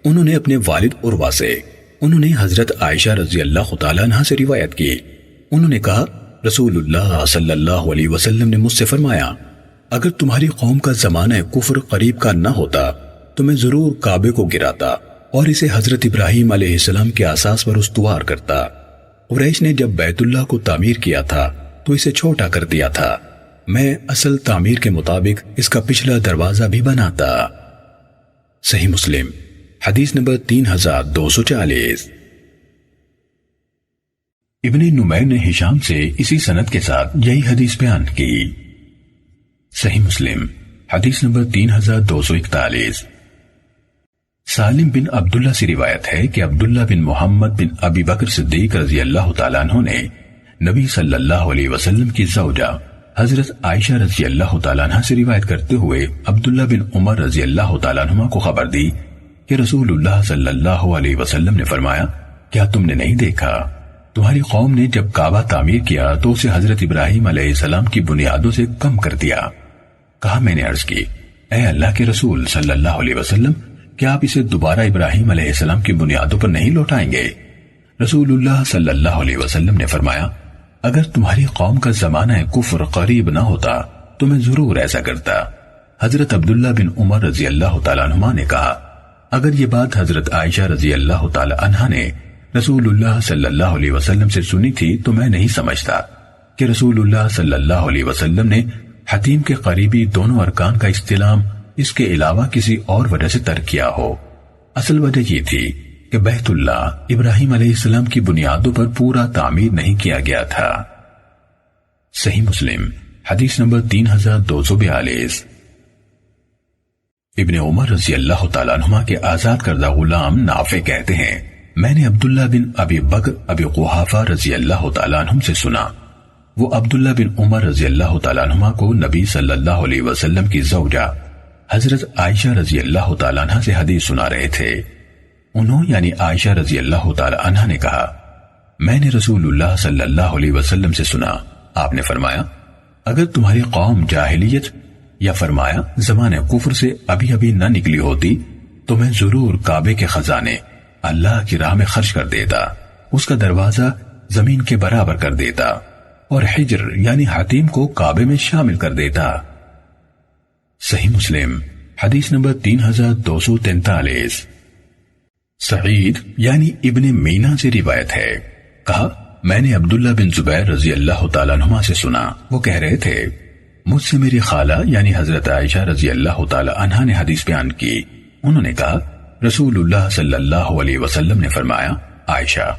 انہوں نے اپنے والد عروہ سے، انہوں نے حضرت عائشہ رضی اللہ تعالیٰ عنہا سے روایت کی، انہوں نے کہا رسول اللہ صلی اللہ علیہ وسلم نے مجھ سے فرمایا اگر تمہاری قوم کا زمانہ کفر قریب کا نہ ہوتا تو میں ضرور کعبے کو گراتا اور اسے حضرت ابراہیم علیہ السلام کے اساس پر استوار کرتا۔ قریش نے جب بیت اللہ کو تعمیر کیا تھا تو اسے چھوٹا کر دیا تھا، میں اصل تعمیر کے مطابق اس کا پچھلا دروازہ بھی بناتا۔ صحیح مسلم حدیث نمبر 3240۔ ابن نمیر نے ہشام سے اسی سند کے ساتھ یہی حدیث بیان کی۔ صحیح مسلم حدیث نمبر 3241۔ سالم بن عبداللہ سے روایت ہے کہ عبداللہ بن محمد بن ابی بکر صدیق رضی اللہ تعالیٰ عنہ نے نبی صلی اللہ علیہ وسلم کی زوجہ حضرت عائشہ رضی اللہ تعالیٰ عنہ سے روایت کرتے ہوئے عبداللہ بن عمر رضی اللہ تعالیٰ عنہ کو خبر دی کہ رسول اللہ صلی اللہ علیہ وسلم نے فرمایا کیا تم نے نہیں دیکھا تمہاری قوم نے جب کعبہ تعمیر کیا تو اسے حضرت ابراہیم علیہ السلام کی بنیادوں سے کم کر دیا۔ کہا میں نے عرض کی اے اللہ کے رسول صلی اللہ علیہ وسلم کیا آپ اسے دوبارہ ابراہیم علیہ السلام کی بنیادوں پر نہیں لوٹائیں گے؟ رسول اللہ صلی اللہ علیہ وسلم نے فرمایا اگر تمہاری قوم کا زمانہ کفر قریب نہ ہوتا تو میں ضرور ایسا کرتا۔ حضرت عبداللہ بن عمر رضی اللہ تعالیٰ عنہ نے کہا اگر یہ بات حضرت عائشہ رضی اللہ تعالیٰ عنہ نے رسول اللہ صلی اللہ علیہ وسلم سے سنی تھی تو میں نہیں سمجھتا کہ رسول اللہ صلی اللہ علیہ وسلم نے حتیم کے قریبی دونوں ارکان کا استلام اس کے علاوہ کسی اور وجہ سے ترک کیا ہو۔ اصل وجہ یہ تھی کہ بیت اللہ ابراہیم علیہ السلام کی بنیادوں پر پورا تعمیر نہیں کیا گیا تھا۔ صحیح مسلم حدیث نمبر 3242۔ ابن عمر رضی اللہ تعالیٰ عنہ کے آزاد کردہ غلام نافع کہتے ہیں میں نے عبداللہ بن ابی بکر ابی قحافہ رضی اللہ تعالیٰ عنہ سے سنا، وہ عبداللہ بن عمر رضی اللہ تعالیٰ عنہ کو نبی صلی اللہ علیہ وسلم کی زوجہ حضرت عائشہ رضی اللہ تعالیٰ عنہ سے حدیث سنا رہے تھے۔ انہوں یعنی عائشہ رضی اللہ تعالیٰ عنہ نے کہا میں نے رسول اللہ صلی اللہ علیہ وسلم سے سنا، آپ نے فرمایا اگر تمہاری قوم جاہلیت یا فرمایا زمانہ کفر سے ابھی ابھی نہ نکلی ہوتی تو میں ضرور کعبے کے خزانے اللہ کی راہ میں خرچ کر دیتا، اس کا دروازہ زمین کے برابر کر دیتا اور حجر یعنی حتیم کو کعبے میں شامل کر دیتا۔ صحیح مسلم حدیث نمبر 3243۔ سعید یعنی ابن مینا سے روایت ہے، کہا میں نے عبداللہ بن زبیر رضی اللہ تعالیٰ عنہ سے سنا، وہ کہہ رہے تھے مجھ سے میری خالہ یعنی حضرت عائشہ رضی اللہ تعالیٰ عنہ نے حدیث بیان کی، انہوں نے کہا رسول اللہ صلی اللہ علیہ وسلم نے فرمایا عائشہ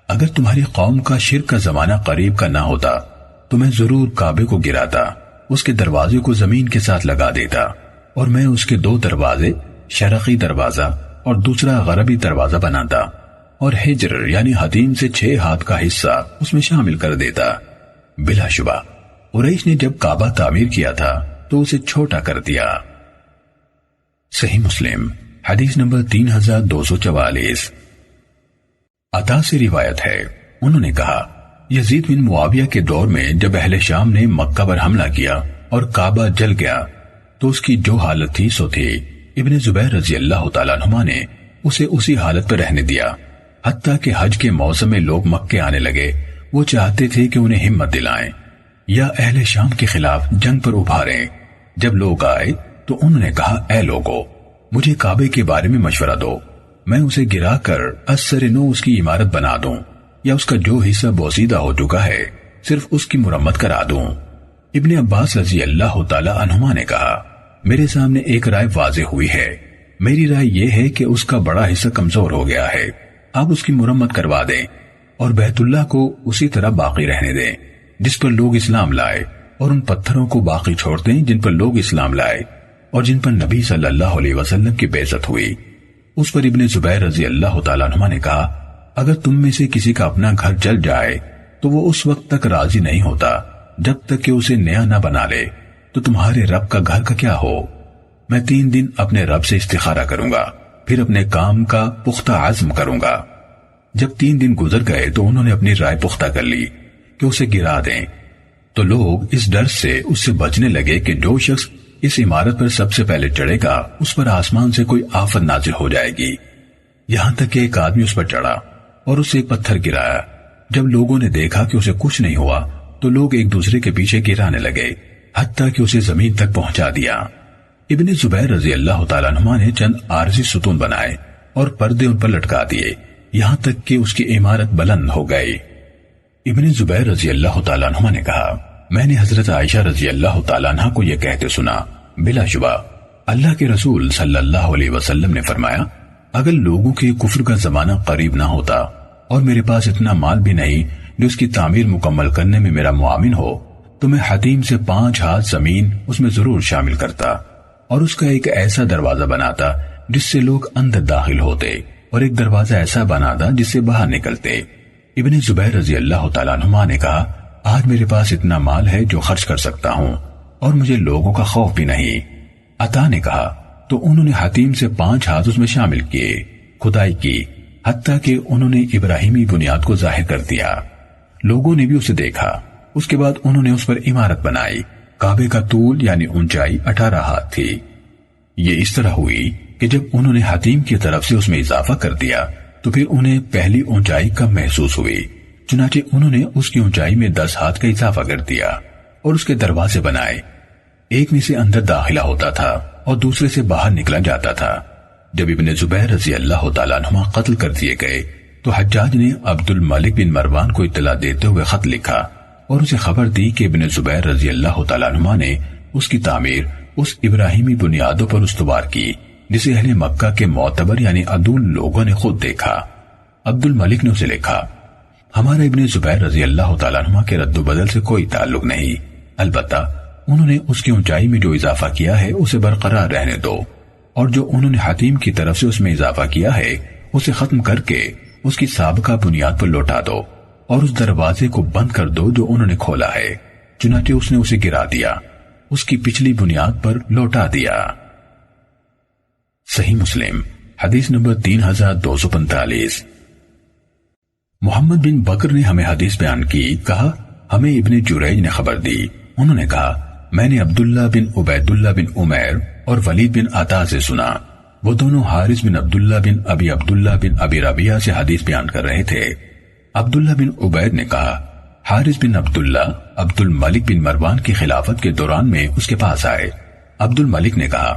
اگر تمہاری قوم کا شرک کا زمانہ قریب کا نہ ہوتا تو میں ضرور کعبے کو گراتا، اس کے دروازے کو زمین کے ساتھ لگا دیتا اور میں اس کے 2 دروازے شرقی دروازہ اور دوسرا غربی دروازہ بناتا اور حجر یعنی حتیم سے 6 ہاتھ کا حصہ اس میں شامل کر دیتا۔ بلا شبہ قریش نے جب کعبہ تعمیر کیا تھا تو اسے چھوٹا کر دیا۔ صحیح مسلم حدیث نمبر 3244۔ عطا سے روایت ہے انہوں نے کہا یزید بن معاویہ کے دور میں جب اہل شام نے مکہ پر حملہ کیا اور کعبہ جل گیا تو اس کی جو حالت تھی سو تھی، ابن زبیر رضی اللہ تعالیٰ عنہ نے اسے اسی حالت پر رہنے دیا، حتیٰ کہ حج کے موسم میں لوگ مکے آنے لگے، وہ چاہتے تھے کہ انہیں ہمت دلائیں یا اہل شام کے خلاف جنگ پر ابھاریں۔ جب لوگ آئے تو انہوں نے کہا اے لوگو مجھے کعبے کے بارے میں مشورہ دو، میں اسے گرا کر اثر نو اس کی عمارت بنا دوں یا اس کا جو حصہ بوسیدہ ہو چکا ہے صرف اس کی مرمت کرا دوں۔ ابن عباس رضی اللہ تعالی عنہما نے کہا میرے سامنے ایک رائے واضح ہوئی ہے، میری رائے یہ ہے کہ اس کا بڑا حصہ کمزور ہو گیا ہے، آپ اس کی مرمت کروا دیں اور بیت اللہ کو اسی طرح باقی رہنے دیں جس پر لوگ اسلام لائے، اور ان پتھروں کو باقی چھوڑ دیں جن پر لوگ اسلام لائے اور جن پر نبی صلی اللہ علیہ وسلم کی بعثت ہوئی۔ اس پر ابن زبیر رضی اللہ تعالیٰ عنہ نے کہا اگر تم میں سے کسی کا اپنا گھر جل جائے تو وہ اس وقت تک راضی نہیں ہوتا جب تک کہ اسے نیا نہ بنا لے، تو تمہارے رب کا گھر کا کیا ہو؟ میں 3 دن اپنے رب سے استخارہ کروں گا، پھر اپنے کام کا پختہ عزم کروں گا۔ جب 3 دن گزر گئے تو انہوں نے اپنی رائے پختہ کر لی کہ اسے گرا دیں، تو لوگ اس ڈر سے اس سے بچنے لگے کہ جو شخص اس عمارت پر سب سے پہلے چڑھے گا اس پر آسمان سے کوئی آفت نازل ہو جائے گی، یہاں تک کہ ایک آدمی اس پر چڑھا اور اسے ایک پتھر گرایا۔ جب لوگوں نے دیکھا کہ اسے کچھ نہیں ہوا تو لوگ ایک دوسرے کے پیچھے گرانے لگے حتیٰ کہ اسے زمین تک پہنچا دیا۔ ابن زبیر رضی اللہ تعالیٰ عنہ نے چند عارضی ستون بنائے اور پردے ان پر لٹکا دیے یہاں تک کہ اس کی عمارت بلند ہو گئی۔ ابن زبیر رضی اللہ تعالیٰ عنہ نے کہا، میں نے حضرت عائشہ رضی اللہ تعالیٰ عنہ کو یہ کہتے سنا، بلا شبہ اللہ کے رسول صلی اللہ علیہ وسلم نے فرمایا، اگر لوگوں کے کفر کا زمانہ قریب نہ ہوتا اور میرے پاس اتنا مال بھی نہیں جو اس کی تعمیر مکمل کرنے میں میرا معاون ہو تو میں حتیم سے 5 ہاتھ زمین اس میں ضرور شامل کرتا اور اس کا ایک ایسا دروازہ بناتا جس سے لوگ اندر داخل ہوتے اور ایک دروازہ ایسا بناتا جس سے باہر نکلتے۔ ابن زبیر رضی اللہ تعالیٰ عنہ نے کہا، آج میرے پاس اتنا مال ہے جو خرچ کر سکتا ہوں اور مجھے لوگوں کا خوف بھی نہیں۔ عطا نے کہا، تو انہوں نے حتیم سے 5 ہاتھ اس میں شامل کیے، کھدائی کی حتیٰ کہ انہوں نے ابراہیمی بنیاد کو ظاہر کر دیا۔ لوگوں نے بھی اسے دیکھا، اس کے بعد انہوں نے اس پر عمارت بنائی۔ کعبے کا طول یعنی اونچائی 18 ہاتھ تھی۔ یہ اس طرح ہوئی کہ جب انہوں نے حتیم کی طرف سے اس میں اضافہ کر دیا تو پھر انہیں پہلی اونچائی کم محسوس ہوئی، چنانچہ انہوں نے اس کی اونچائی میں 10 ہاتھ کا اضافہ کر دیا اور اس کے دروازے بنائے، ایک میں سے اندر داخلہ ہوتا تھا اور دوسرے سے باہر نکلا جاتا تھا۔ جب ابن زبیر رضی اللہ تعالیٰ عنہ قتل کر دیے گئے تو حجاج نے عبد الملک بن مروان کو اطلاع دیتے ہوئے خط لکھا اور اسے خبر دی کہ ابن زبیر رضی اللہ تعالیٰ عنہ نے اس کی تعمیر اس ابراہیمی بنیادوں پر استوار کی جسے اہل مکہ کے معتبر یعنی عدول لوگوں نے خود دیکھا۔ عبد الملک نے اسے لکھا، ہمارا ابن زبیر رضی اللہ تعالیٰ عنہ کے رد و بدل سے کوئی تعلق نہیں، البتہ انہوں نے اس کی اونچائی میں جو اضافہ کیا ہے اسے برقرار رہنے دو، اور جو انہوں نے حتیم کی طرف سے اس میں اضافہ کیا ہے اسے ختم کر کے اس کی سابقہ بنیاد پر لوٹا دو اور اس دروازے کو بند کر دو جو انہوں نے کھولا ہے۔ چنانچہ اس نے اسے گرا دیا، اس کی پچھلی بنیاد پر لوٹا دیا۔ صحیح مسلم حدیث نمبر 3245۔ محمد بن بکر نے ہمیں حدیث بیان کی، کہا ہمیں ابن جریج نے خبر دی، انہوں نے کہا میں نے عبداللہ بن عبیداللہ بن عمیر اور ولید بن عطا سے سنا، وہ دونوں حارث بن عبداللہ بن ابی عبداللہ بن ابی ربیعہ سے حدیث بیان کر رہے تھے۔ عبداللہ بن عبید نے کہا حارث بن عبداللہ عبد الملک بن مروان کی خلافت کے دوران میں اس کے پاس آئے۔ عبد الملک نے کہا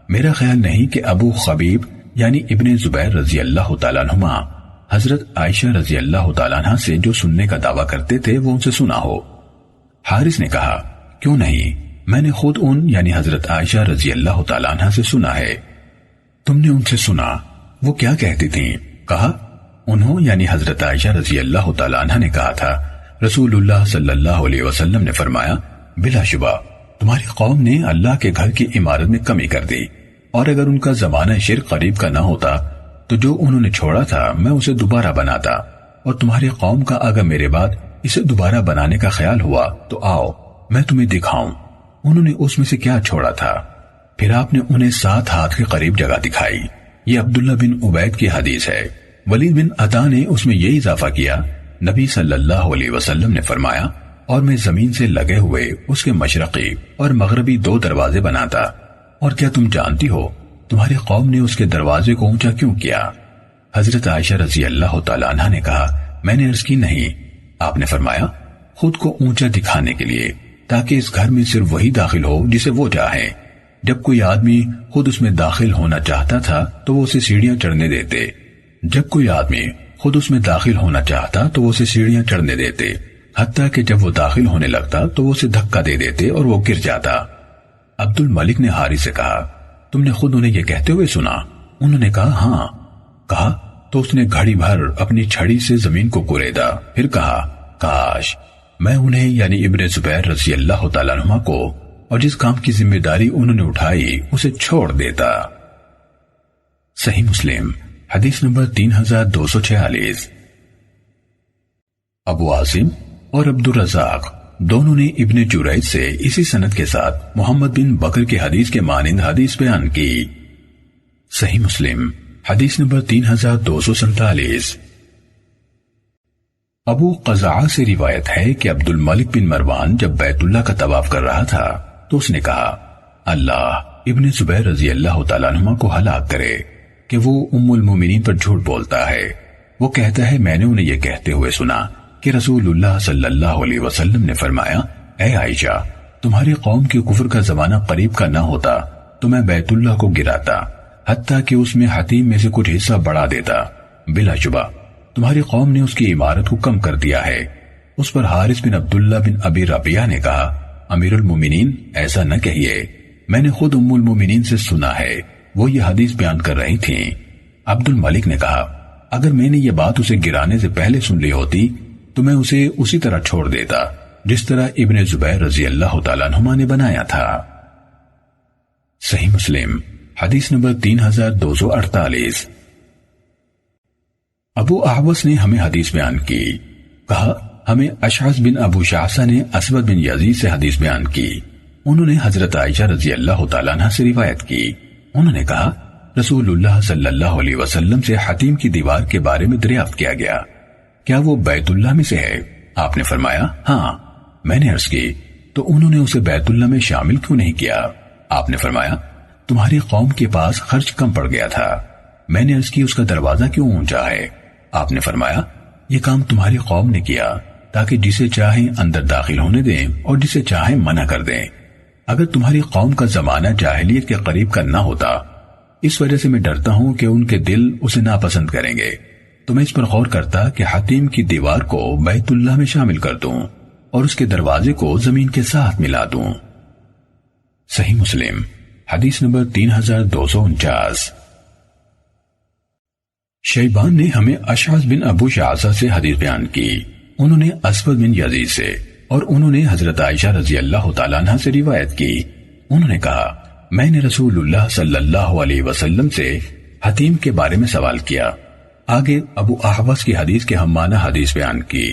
میرا خیال نہیں کہ ابو خبیب یعنی ابن زبیر رضی اللہ تعالیٰ عنہما حضرت عائشہ رضی اللہ تعالیٰ عنہ سے جو سننے کا دعویٰ کرتے تھے وہ ان سے سنا ہو۔ حارث نے کہا کیوں نہیں، میں نے خود ان یعنی حضرت عائشہ رضی اللہ تعالیٰ عنہ سے سنا ہے۔ تم نے ان سے سنا، وہ کیا کہتی تھیں؟ کہا انہوں یعنی حضرت عائشہ رضی اللہ تعالیٰ عنہ نے کہا تھا رسول اللہ صلی اللہ علیہ وسلم نے فرمایا، بلا شبہ تمہاری قوم نے اللہ کے گھر کی عمارت میں کمی کر دی، اور اگر ان کا زمانہ شرک قریب کا نہ ہوتا تو جو انہوں نے چھوڑا تھا میں اسے دوبارہ بناتا، اور تمہاری قوم کا اگر میرے بعد اسے دوبارہ بنانے کا خیال ہوا تو آؤ میں تمہیں دکھاؤں انہوں نے اس میں سے کیا چھوڑا تھا۔ پھر آپ نے انہیں 7 ہاتھ کے قریب جگہ دکھائی۔ یہ عبداللہ بن عبید کی حدیث ہے۔ ولید بن عطا نے اس میں یہ اضافہ کیا، نبی صلی اللہ علیہ وسلم نے فرمایا اور میں زمین سے لگے ہوئے اس کے مشرقی اور مغربی 2 دروازے بناتا، اور کیا تم جانتی ہو تمہاری قوم نے اس کے دروازے کو اونچا کیوں کیا؟ حضرت عائشہ رضی اللہ تعالیٰ عنہ نے کہا میں نے عرض کی نہیں۔ آپ نے فرمایا خود کو اونچا دکھانے کے لیے تاکہ اس گھر میں صرف وہی داخل ہو جسے وہ چاہیں۔ جب کوئی آدمی خود اس میں داخل ہونا چاہتا تھا تو وہ اسے سیڑھیاں چڑھنے دیتے، جب کوئی آدمی خود اس میں داخل ہونا چاہتا تو وہ اسے سیڑھیاں چڑھنے دیتے، حتیٰ کہ جب وہ داخل ہونے لگتا تو وہ اسے دھکا دے دیتے اور وہ گر جاتا۔ عبد الملک نے حارث سے کہا تم نے خود انہیں یہ کہتے ہوئے سنا؟ انہوں نے کہا ہاں۔ کہا تو اس نے گھڑی بھر اپنی چھڑی سے زمین کو کوریدا، پھر کہا کاش میں انہیں یعنی ابن زبیر رضی اللہ تعالیٰ عنہ کو اور جس کام کی ذمہ داری انہوں نے اٹھائی اسے چھوڑ دیتا۔ صحیح مسلم حدیث نمبر 3246۔ ابو عاصم اور عبد الرزاق دونوں نے ابن جریج سے اسی سند کے ساتھ محمد بن بکر کی حدیث کے مانند حدیث بیان کی۔ صحیح مسلم حدیث نمبر 3247۔ ابو قزعہ سے روایت ہے کہ عبد الملک بن مروان جب بیت اللہ کا طواف کر رہا تھا تو اس نے کہا اللہ ابن زبیر رضی اللہ تعالیٰ عنہ کو ہلاک کرے کہ وہ ام المومنین پر جھوٹ بولتا ہے۔ وہ کہتا ہے میں نے انہیں یہ کہتے ہوئے سنا کہ رسول اللہ صلی اللہ علیہ وسلم نے فرمایا، اے عائشہ، تمہاری قوم کے کفر کا زمانہ قریب کا نہ ہوتا تو میں بیت اللہ کو گراتا، حتیٰ کہ اس میں حتیم میں سے کچھ حصہ بڑھا دیتا۔ بلا شبہ تمہاری قوم نے اس کی عمارت کو کم کر دیا ہے۔ اس پر حارث بن عبداللہ بن ابی ربیعہ نے کہا، امیر المومنین ایسا نہ کہیے، میں نے خود ام المومنین سے سنا ہے، وہ یہ حدیث بیان کر رہی تھیں۔ عبد الملک نے کہا، اگر میں نے یہ بات اسے گرانے سے پہلے سن لی ہوتی تو میں اسے اسی طرح چھوڑ دیتا جس طرح ابن زبیر رضی اللہ تعالیٰ عنہما نے بنایا تھا۔ صحیح مسلم حدیث نمبر 3248۔ ابو احوص نے ہمیں حدیث بیان کی، کہا ہمیں اشعث بن ابو شعثہ نے اسود بن یزید سے حدیث بیان کی، انہوں نے حضرت عائشہ رضی اللہ تعالیٰ عنہ سے روایت کی، انہوں نے کہا رسول اللہ صلی اللہ علیہ وسلم سے حتیم کی دیوار کے بارے میں دریافت کیا گیا، کیا وہ بیت اللہ میں سے ہے؟ آپ نے فرمایا ہاں۔ میں نے عرض کی تو انہوں نے اسے بیت اللہ میں شامل کیوں نہیں کیا؟ آپ نے فرمایا تمہاری قوم کے پاس خرچ کم پڑ گیا تھا۔ میں نے عرض کی اس کا دروازہ کیوں اونچا ہے؟ آپ نے فرمایا یہ کام تمہاری قوم نے کیا تاکہ جسے چاہیں اندر داخل ہونے دیں اور جسے چاہیں منع کر دیں۔ اگر تمہاری قوم کا زمانہ جاہلیت کے قریب کا نہ ہوتا، اس وجہ سے میں ڈرتا ہوں کہ ان کے دل اسے ناپسند کریں گے، تو میں اس پر غور کرتا کہ حتیم کی دیوار کو بیت اللہ میں شامل کر دوں اور اس کے دروازے کو زمین کے ساتھ ملا دوں۔ صحیح مسلم حدیث نمبر 3249۔ شیبان نے ہمیں اشعث بن ابو شعثہ سے حدیث بیان کی، انہوں نے اسود بن یزید سے اور انہوں نے حضرت عائشہ رضی اللہ تعالیٰ عنہ سے روایت کی، انہوں نے کہا میں نے رسول اللہ صلی اللہ علیہ وسلم سے حتیم کے بارے میں سوال کیا۔ آگے ابو احوص کی حدیث کے ہم معنی حدیث بیان کی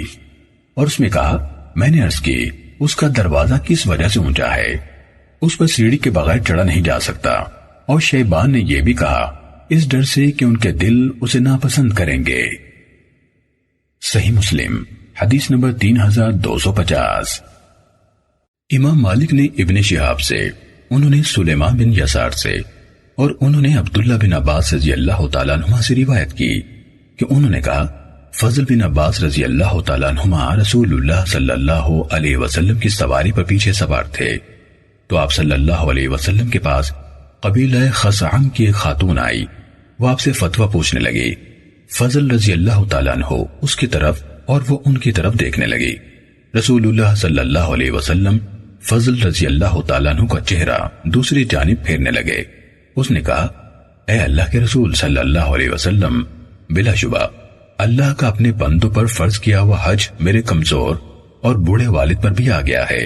اور اس میں کہا میں نے عرض کی اس کا دروازہ کس وجہ سے اونچا ہے، اس پر سیڑھی کے بغیر چڑھا نہیں جا سکتا، اور شیبان نے یہ بھی کہا اس ڈر سے کہ ان کے دل اسے ناپسند کریں گے۔ صحیح مسلم حدیث نمبر 3250۔ امام مالک نے ابن شہاب سے، انہوں نے سلیمان بن یسار سے اور انہوں نے عبداللہ بن عباس رضی اللہ تعالیٰ عنہما سے روایت کی کہ انہوں نے کہا فضل بن عباس رضی اللہ تعالیٰ عنہما رسول اللہ صلی اللہ علیہ وسلم کی سواری پر پیچھے سوار تھے، تو آپ صلی اللہ علیہ وسلم کے پاس قبیلہ خزعم کی ایک خاتون آئی، وہ آپ سے فتویٰ پوچھنے لگی۔ فضل رضی اللہ تعالیٰ عنہ اس کی طرف اور وہ ان کی طرف دیکھنے لگی۔ رسول اللہ صلی اللہ علیہ وسلم فضل رضی اللہ تعالیٰ عنہ کا چہرہ دوسری جانب پھیرنے لگے۔ اس نے کہا اے اللہ کے رسول صلی اللہ علیہ وسلم، بلا شبہ اللہ کا اپنے بندوں پر فرض کیا ہوا حج میرے کمزور اور بوڑھے والد پر بھی آ گیا ہے،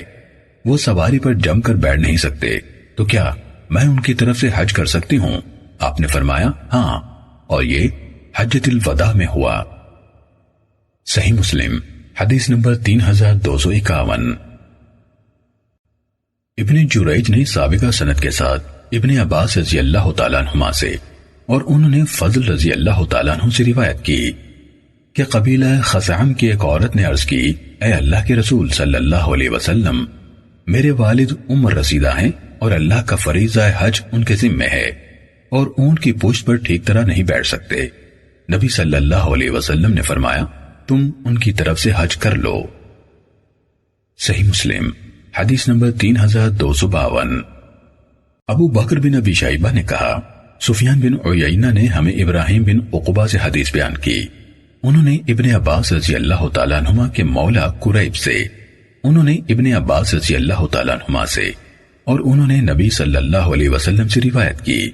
وہ سواری پر جم کر بیٹھ نہیں سکتے، تو کیا میں ان کی طرف سے حج کر سکتی ہوں؟ آپ نے فرمایا ہاں، اور یہ حجۃ الوداع میں ہوا۔ صحیح مسلم حدیث نمبر 3251۔ ابن جریج نے سابقہ سند کے ساتھ ابن عباس رضی اللہ تعالیٰ عنہما سے اور انہوں نے فضل رضی اللہ تعالیٰ عنہ سے روایت کی کہ قبیلہ خزعم کی ایک عورت نے عرض کی اے اللہ کے رسول صلی اللہ علیہ وسلم، میرے والد عمر رسیدہ ہیں اور اللہ کا فریضہ حج ان کے ذمہ ہے اور اونٹ کی پشت پر ٹھیک طرح نہیں بیٹھ سکتے۔ نبی صلی اللہ علیہ وسلم نے فرمایا تم ان کی طرف سے حج کر لو۔ صحیح مسلم حدیث نمبر 3252۔ ابو بکر بن ابی شیبہ نے کہا سفیان بن عیینہ نے ہمیں ابراہیم بن عقبہ سے حدیث بیان کی، انہوں نے ابن عباس رضی اللہ تعالیٰ عنہما کے مولا قریب سے، انہوں نے ابن عباس رضی اللہ تعالیٰ عنہما سے اور انہوں نے نبی صلی اللہ علیہ وسلم سے روایت کی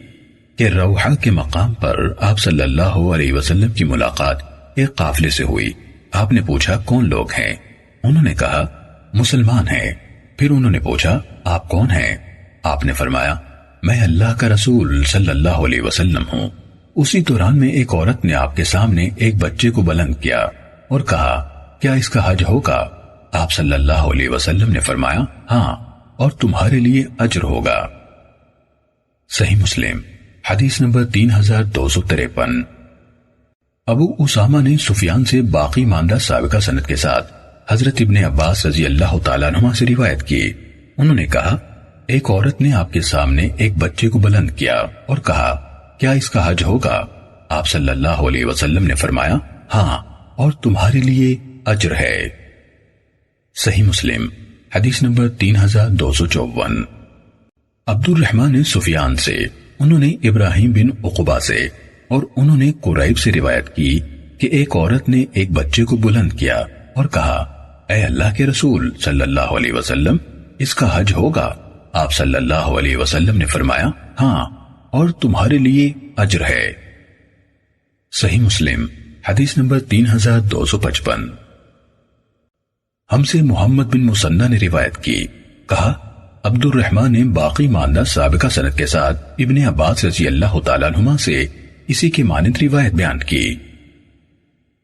کہ روحہ کے مقام پر آپ صلی اللہ علیہ وسلم کی ملاقات ایک قافلے سے ہوئی۔ آپ نے پوچھا کون لوگ ہیں؟ انہوں نے کہا مسلمان ہیں۔ پھر انہوں نے پوچھا آپ کون ہیں؟ آپ نے فرمایا میں اللہ کا رسول صلی اللہ علیہ وسلم ہوں۔ اسی دوران میں ایک عورت نے آپ کے سامنے ایک بچے کو بلند کیا اور کہا کیا اس کا حج ہوگا؟ آپ صلی اللہ علیہ وسلم نے فرمایا ہاں، اور تمہارے لیے اجر ہوگا۔ صحیح مسلم حدیث نمبر 3253۔ ابو اسامہ نے سفیان سے باقی ماندہ سابقہ سند کے ساتھ حضرت ابن عباس رضی اللہ تعالیٰ عنہ سے روایت کی، انہوں نے کہا ایک عورت نے آپ کے سامنے ایک بچے کو بلند کیا اور کہا کیا اس کا حج ہوگا؟ آپ صلی اللہ علیہ وسلم نے فرمایا ہاں، اور تمہارے لیے اجر ہے۔ صحیح مسلم حدیث نمبر 3254۔ عبد الرحمن سفیان سے، انہوں نے ابراہیم بن عقبہ سے اور انہوں نے قریب سے روایت کی کہ ایک عورت نے ایک بچے کو بلند کیا اور کہا اے اللہ کے رسول صلی اللہ علیہ وسلم، اس کا حج ہوگا؟ آپ صلی اللہ علیہ وسلم نے فرمایا ہاں، اور تمہارے لیے اجر ہے۔ صحیح مسلم حدیث نمبر 3255۔ ہم سے محمد بن مسنہ نے روایت کی، کہا عبد الرحمن نے باقی ماندہ سابقہ سند کے ساتھ ابن عباس رضی اللہ تعالیٰ عنہما سے اسی کے مانند روایت بیان کی۔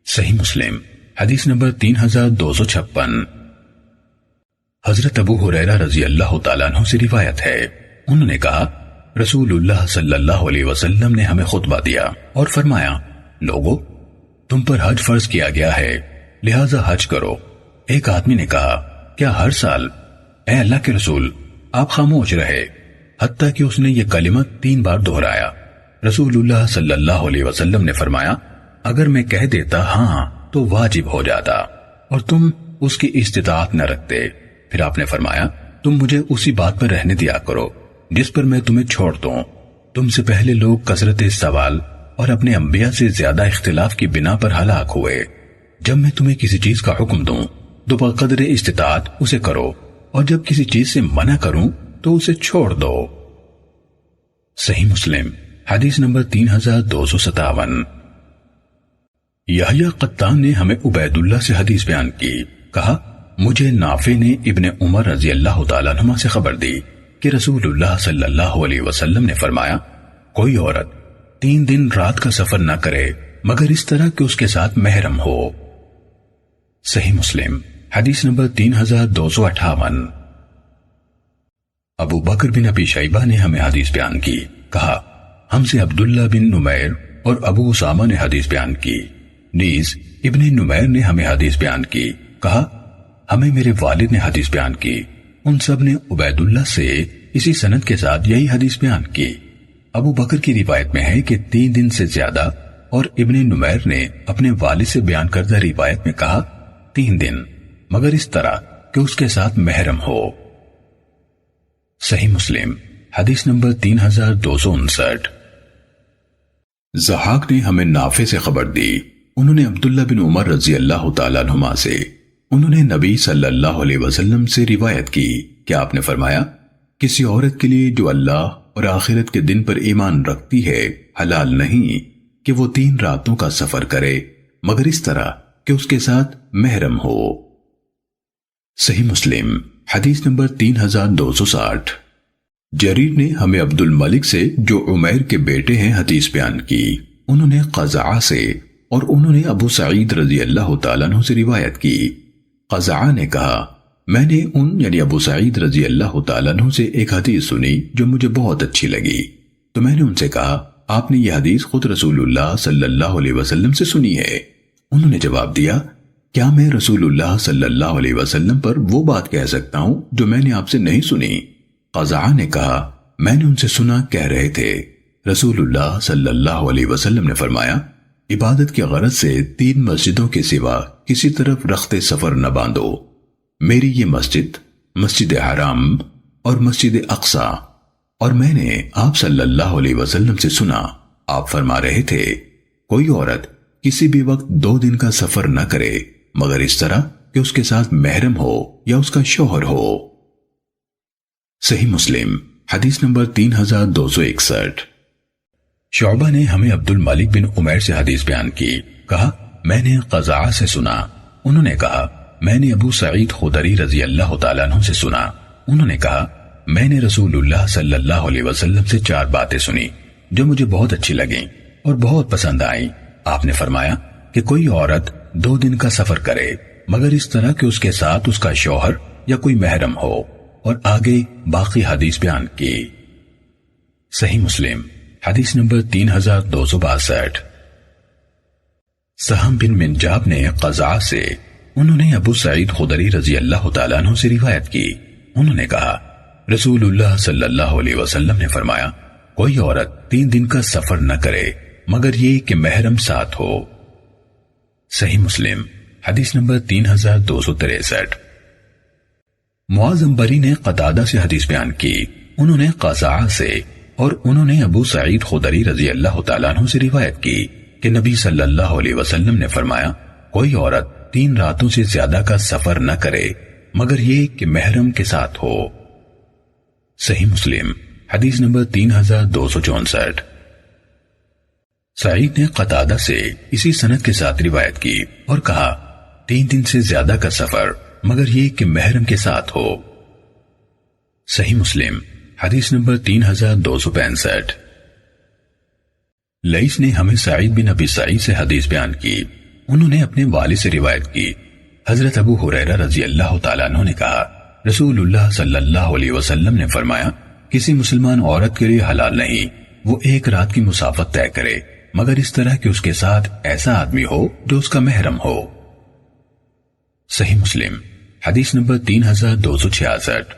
صحیح مسلم حدیث نمبر 3256۔ حضرت ابو ہریرہ رضی اللہ تعالیٰ عنہ سے روایت ہے، انہوں نے کہا رسول اللہ صلی اللہ علیہ وسلم نے ہمیں خطبہ دیا اور فرمایا لوگو، تم پر حج فرض کیا گیا ہے، لہذا حج کرو۔ ایک آدمی نے کہا کیا ہر سال؟ اے اللہ کے رسول، آپ خاموش رہے حتیٰ کہ اس نے یہ کلمہ 3 بار دہرایا۔ رسول اللہ صلی اللہ علیہ وسلم نے فرمایا اگر میں کہہ دیتا ہاں تو واجب ہو جاتا اور تم اس کی استطاعت نہ رکھتے۔ پھر آپ نے فرمایا تم مجھے اسی بات پر رہنے دیا کرو جس پر میں تمہیں چھوڑ دوں۔ تم سے پہلے لوگ کثرت سوال اور اپنے انبیاء سے زیادہ اختلاف کی بنا پر ہلاک ہوئے۔ جب میں تمہیں کسی چیز کا حکم دوں تو بقدر استطاعت اسے کرو، اور جب کسی چیز سے منع کروں تو اسے چھوڑ دو۔ صحیح مسلم حدیث نمبر 3257۔ یحییٰ قطان نے ہمیں عبید اللہ سے حدیث بیان کی، کہا مجھے نافع نے ابن عمر رضی اللہ تعالیٰ عنہما سے خبر دی کہ رسول اللہ صلی اللہ علیہ وسلم نے فرمایا کوئی عورت 3 دن رات کا سفر نہ کرے مگر اس طرح کہ اس کے ساتھ محرم ہو۔ صحیح مسلم حدیث نمبر 3258۔ ابو بکر بن ابی شیبہ نے ہمیں حدیث بیان کی، کہا ہم سے عبداللہ بن نمیر اور ابو اسامہ نے حدیث بیان کی، نیز ابن نمیر نے ہمیں حدیث بیان کی، کہا ہمیں میرے والد نے حدیث بیان کی۔ ان سب نے عبید اللہ سے اسی سند کے ساتھ یہی حدیث بیان کی۔ ابو بکر کی روایت میں ہے کہ 3 دن سے زیادہ، اور ابن نمیر نے اپنے والد سے بیان کردہ روایت میں کہا 3 دن، مگر اس طرح کہ اس کے ساتھ محرم ہو۔ صحیح مسلم حدیث نمبر 3259۔ ضحاک نے ہمیں نافع سے خبر دی، انہوں نے عبداللہ بن عمر رضی اللہ تعالیٰ عنہما سے، انہوں نے نبی صلی اللہ علیہ وسلم سے روایت کی کہ آپ نے فرمایا کسی عورت کے لیے جو اللہ اور آخرت کے دن پر ایمان رکھتی ہے حلال نہیں کہ وہ 3 راتوں کا سفر کرے مگر اس طرح کہ اس کے ساتھ محرم ہو۔ صحیح مسلم حدیث نمبر 3260۔ جریر نے ہمیں عبد الملک سے جو عمیر کے بیٹے ہیں حدیث بیان کی، انہوں نے قزعہ سے اور انہوں نے ابو سعید رضی اللہ تعالیٰ عنہ سے روایت کی۔ قزعہ نے کہا میں نے یعنی ابو سعید رضی اللہ تعالیٰ عنہ سے ایک حدیث سنی جو مجھے بہت اچھی لگی، تو میں نے ان سے کہا آپ نے یہ حدیث خود رسول اللہ صلی اللہ علیہ وسلم سے سنی ہے؟ انہوں نے جواب دیا کیا میں رسول اللہ صلی اللہ علیہ وسلم پر وہ بات کہہ سکتا ہوں جو میں نے آپ سے نہیں سنی؟ قزعہ نے کہا میں نے ان سے سنا کہہ رہے تھے رسول اللہ صلی اللہ علیہ وسلم نے فرمایا عبادت کی غرض سے 3 مسجدوں کے سوا کسی طرف رخت سفر نہ باندھو، میری یہ مسجد، مسجد حرام اور مسجد اقصی۔ اور میں نے آپ صلی اللہ علیہ وسلم سے سنا آپ فرما رہے تھے کوئی عورت کسی بھی وقت 2 دن کا سفر نہ کرے مگر اس طرح کہ اس کے ساتھ محرم ہو یا اس کا شوہر ہو۔ صحیح مسلم حدیث نمبر 3261۔ شعبہ نے ہمیں عبد الملک بن عمیر سے حدیث بیان کی، کہا میں نے قزعہ سے سنا، انہوں نے کہا میں نے ابو سعید خدری رضی اللہ تعالیٰ عنہ سے سنا، انہوں نے کہا میں نے رسول اللہ صلی اللہ علیہ وسلم سے 4 باتیں سنی جو مجھے بہت اچھی لگیں اور بہت پسند آئیں۔ آپ نے فرمایا کہ کوئی عورت 2 دن کا سفر کرے مگر اس طرح کہ اس کے ساتھ اس کا شوہر یا کوئی محرم ہو، اور آگے باقی حدیث بیان کی۔ صحیح مسلم حدیث نمبر 3262۔ سہم بن منجاب نے قزعہ سے، انہوں نے ابو سعید خدری رضی اللہ تعالیٰ عنہ سے روایت کی، انہوں نے کہا رسول اللہ صلی اللہ علیہ وسلم نے فرمایا کوئی عورت 3 دن کا سفر نہ کرے مگر یہ کہ محرم ساتھ ہو۔ صحیح مسلم حدیث نمبر 3263۔ معاذ عنبری نے قتادہ سے حدیث بیان کی، انہوں نے قزاعہ سے اور انہوں نے ابو سعید خدری رضی اللہ تعالیٰ عنہ سے روایت کی کہ نبی صلی اللہ علیہ وسلم نے فرمایا کوئی عورت 3 راتوں سے زیادہ کا سفر نہ کرے مگر یہ کہ محرم کے ساتھ ہو۔ صحیح مسلم حدیث نمبر 3264۔ سعید نے قتادہ سے اسی سند کے ساتھ روایت کی اور کہا 3 دن سے زیادہ کا سفر مگر یہ کہ محرم کے ساتھ ہو۔ صحیح مسلم حدیث نمبر 3265۔ لیث نے ہمیں سعید بن ابی سعید سے حدیث بیان کی، انہوں نے اپنے والد سے روایت کی، حضرت ابو ہریرہ رضی اللہ تعالیٰ عنہ نے کہا رسول اللہ صلی اللہ علیہ وسلم نے فرمایا کسی مسلمان عورت کے لیے حلال نہیں وہ 1 رات کی مسافت طے کرے مگر اس طرح کہ اس کے ساتھ ایسا آدمی ہو جو اس کا محرم ہو۔ صحیح مسلم حدیث نمبر 3266۔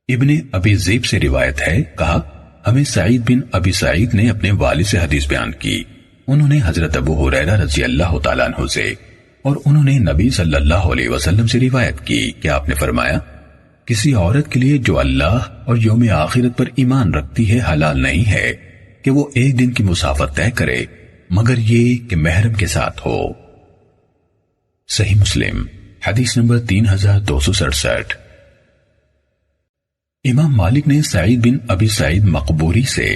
ابن ابی ذئب سے روایت ہے، کہا ہمیں سعید بن ابی سعید نے اپنے والد سے حدیث بیان کی، انہوں نے حضرت ابو ہریرہ رضی اللہ تعالیٰ عنہ سے اور انہوں نے نبی صلی اللہ علیہ وسلم سے روایت کی کہ آپ نے فرمایا کسی عورت کے لیے جو اللہ اور یوم آخرت پر ایمان رکھتی ہے حلال نہیں ہے کہ وہ 1 دن کی مسافت طے کرے مگر یہ کہ محرم کے ساتھ ہو۔ صحیح مسلم حدیث نمبر 3267۔ امام مالک نے سعید بن ابی سعید مقبوری سے،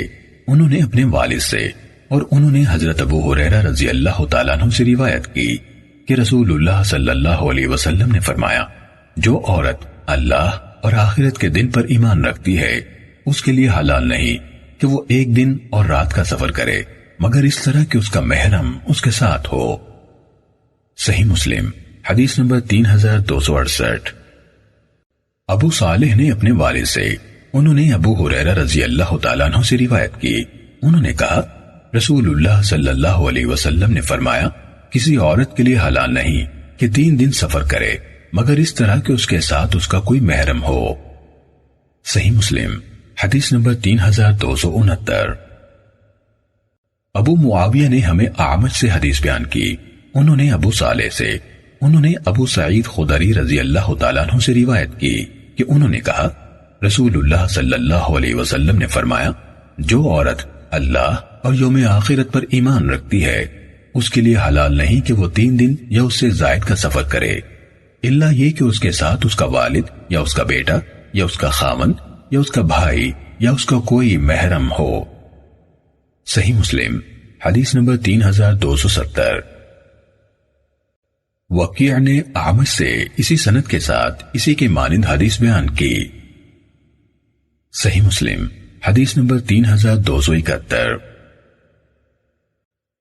انہوں نے اپنے والد سے اور انہوں نے حضرت ابو ہریرہ رضی اللہ تعالیٰ عنہ سے روایت کی کہ رسول اللہ صلی اللہ علیہ وسلم نے فرمایا جو عورت اللہ اور آخرت کے دن پر ایمان رکھتی ہے اس کے لیے حلال نہیں کہ وہ 1 دن اور رات کا سفر کرے مگر اس طرح کہ اس کا محرم اس کے ساتھ ہو۔ صحیح مسلم حدیث نمبر 3268۔ ابو صالح نے اپنے والد سے، انہوں نے ابو ہریرہ رضی اللہ تعالیٰ عنہ سے روایت کی، انہوں نے کہا رسول اللہ صلی اللہ علیہ وسلم نے فرمایا کسی عورت کے لیے حلال نہیں کہ 3 دن سفر کرے مگر اس طرح کہ اس کے ساتھ اس کا کوئی محرم ہو۔ صحیح مسلم حدیث نمبر 3269۔ ابو معاویہ نے ہمیں اعمش سے حدیث بیان کی، انہوں نے ابو صالح سے، انہوں نے ابو سعید خدری رضی اللہ تعالیٰ عنہ سے روایت کی کہ انہوں نے کہا رسول اللہ صلی اللہ علیہ وسلم نے فرمایا جو عورت اللہ اور یوم آخرت پر ایمان رکھتی ہے اس کے لیے حلال نہیں کہ وہ 3 دن یا اس سے زائد کا سفر کرے الا یہ کہ اس کے ساتھ اس کا والد یا اس کا بیٹا یا اس کا خاوند یا اس کا بھائی یا اس کا کوئی محرم ہو۔ صحیح مسلم حدیث نمبر 3270۔ وکیع نے اعمش سے اسی سند کے ساتھ اسی کے مانند حدیث بیان کی۔ صحیح مسلم حدیث نمبر 3271۔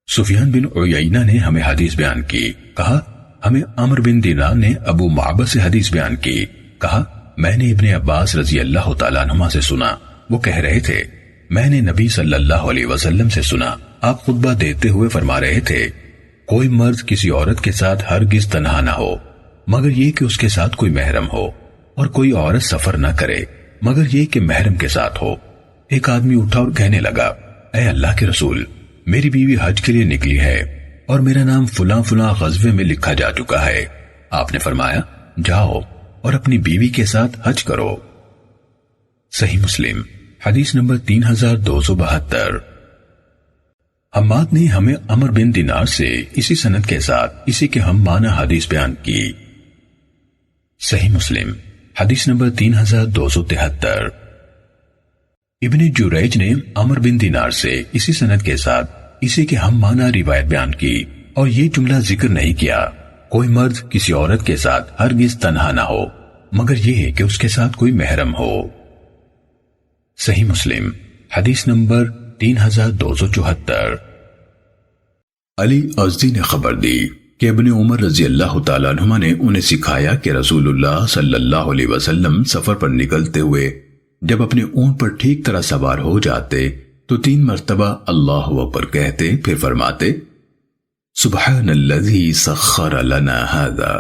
سفیان بن عیینہ نے ہمیں حدیث بیان کی، کہا ہمیں عمرو بن دینار نے ابو معبد سے حدیث بیان کی، کہا میں نے ابن عباس رضی اللہ تعالیٰ عنہما سے سنا، وہ کہہ رہے تھے میں نے نبی صلی اللہ علیہ وسلم سے سنا آپ خطبہ دیتے ہوئے فرما رہے تھے کوئی مرد کسی عورت کے ساتھ ہرگز تنہا نہ ہو مگر یہ کہ اس کے ساتھ کوئی محرم ہو، اور کوئی عورت سفر نہ کرے مگر یہ کہ محرم کے ساتھ ہو۔ ایک آدمی اٹھا اور کہنے لگا اے اللہ کے رسول، میری بیوی حج کے لیے نکلی ہے اور میرا نام فلاں فلاں غزوے میں لکھا جا چکا ہے۔ آپ نے فرمایا جاؤ اور اپنی بیوی کے ساتھ حج کرو۔ صحیح مسلم حدیث نمبر 3272۔ حماد نے ہمیں عمرو بن دینار سے اسی سند کے ساتھ اسی کے ہم معنی حدیث بیان کی۔ صحیح مسلم حدیث نمبر 3273۔ ابن جریج نے عمرو بن دینار سے اسی سند کے ساتھ اسی کے ہم معنی روایت بیان کی اور یہ جملہ ذکر نہیں کیا کوئی مرد کسی عورت کے ساتھ ہرگز تنہا نہ ہو مگر یہ کہ اس کے ساتھ کوئی محرم ہو۔ صحیح مسلم حدیث نمبر 3274۔ علی ازدی نے خبر دی کہ ابن عمر رضی اللہ تعالیٰ عنہما نے انہیں سکھایا کہ رسول اللہ صلی اللہ علیہ وسلم سفر پر نکلتے ہوئے جب اپنے اونٹ پر ٹھیک طرح سوار ہو جاتے تو 3 مرتبہ اللہ اکبر کہتے، پھر فرماتے سبحان الذی سخر لنا ھذا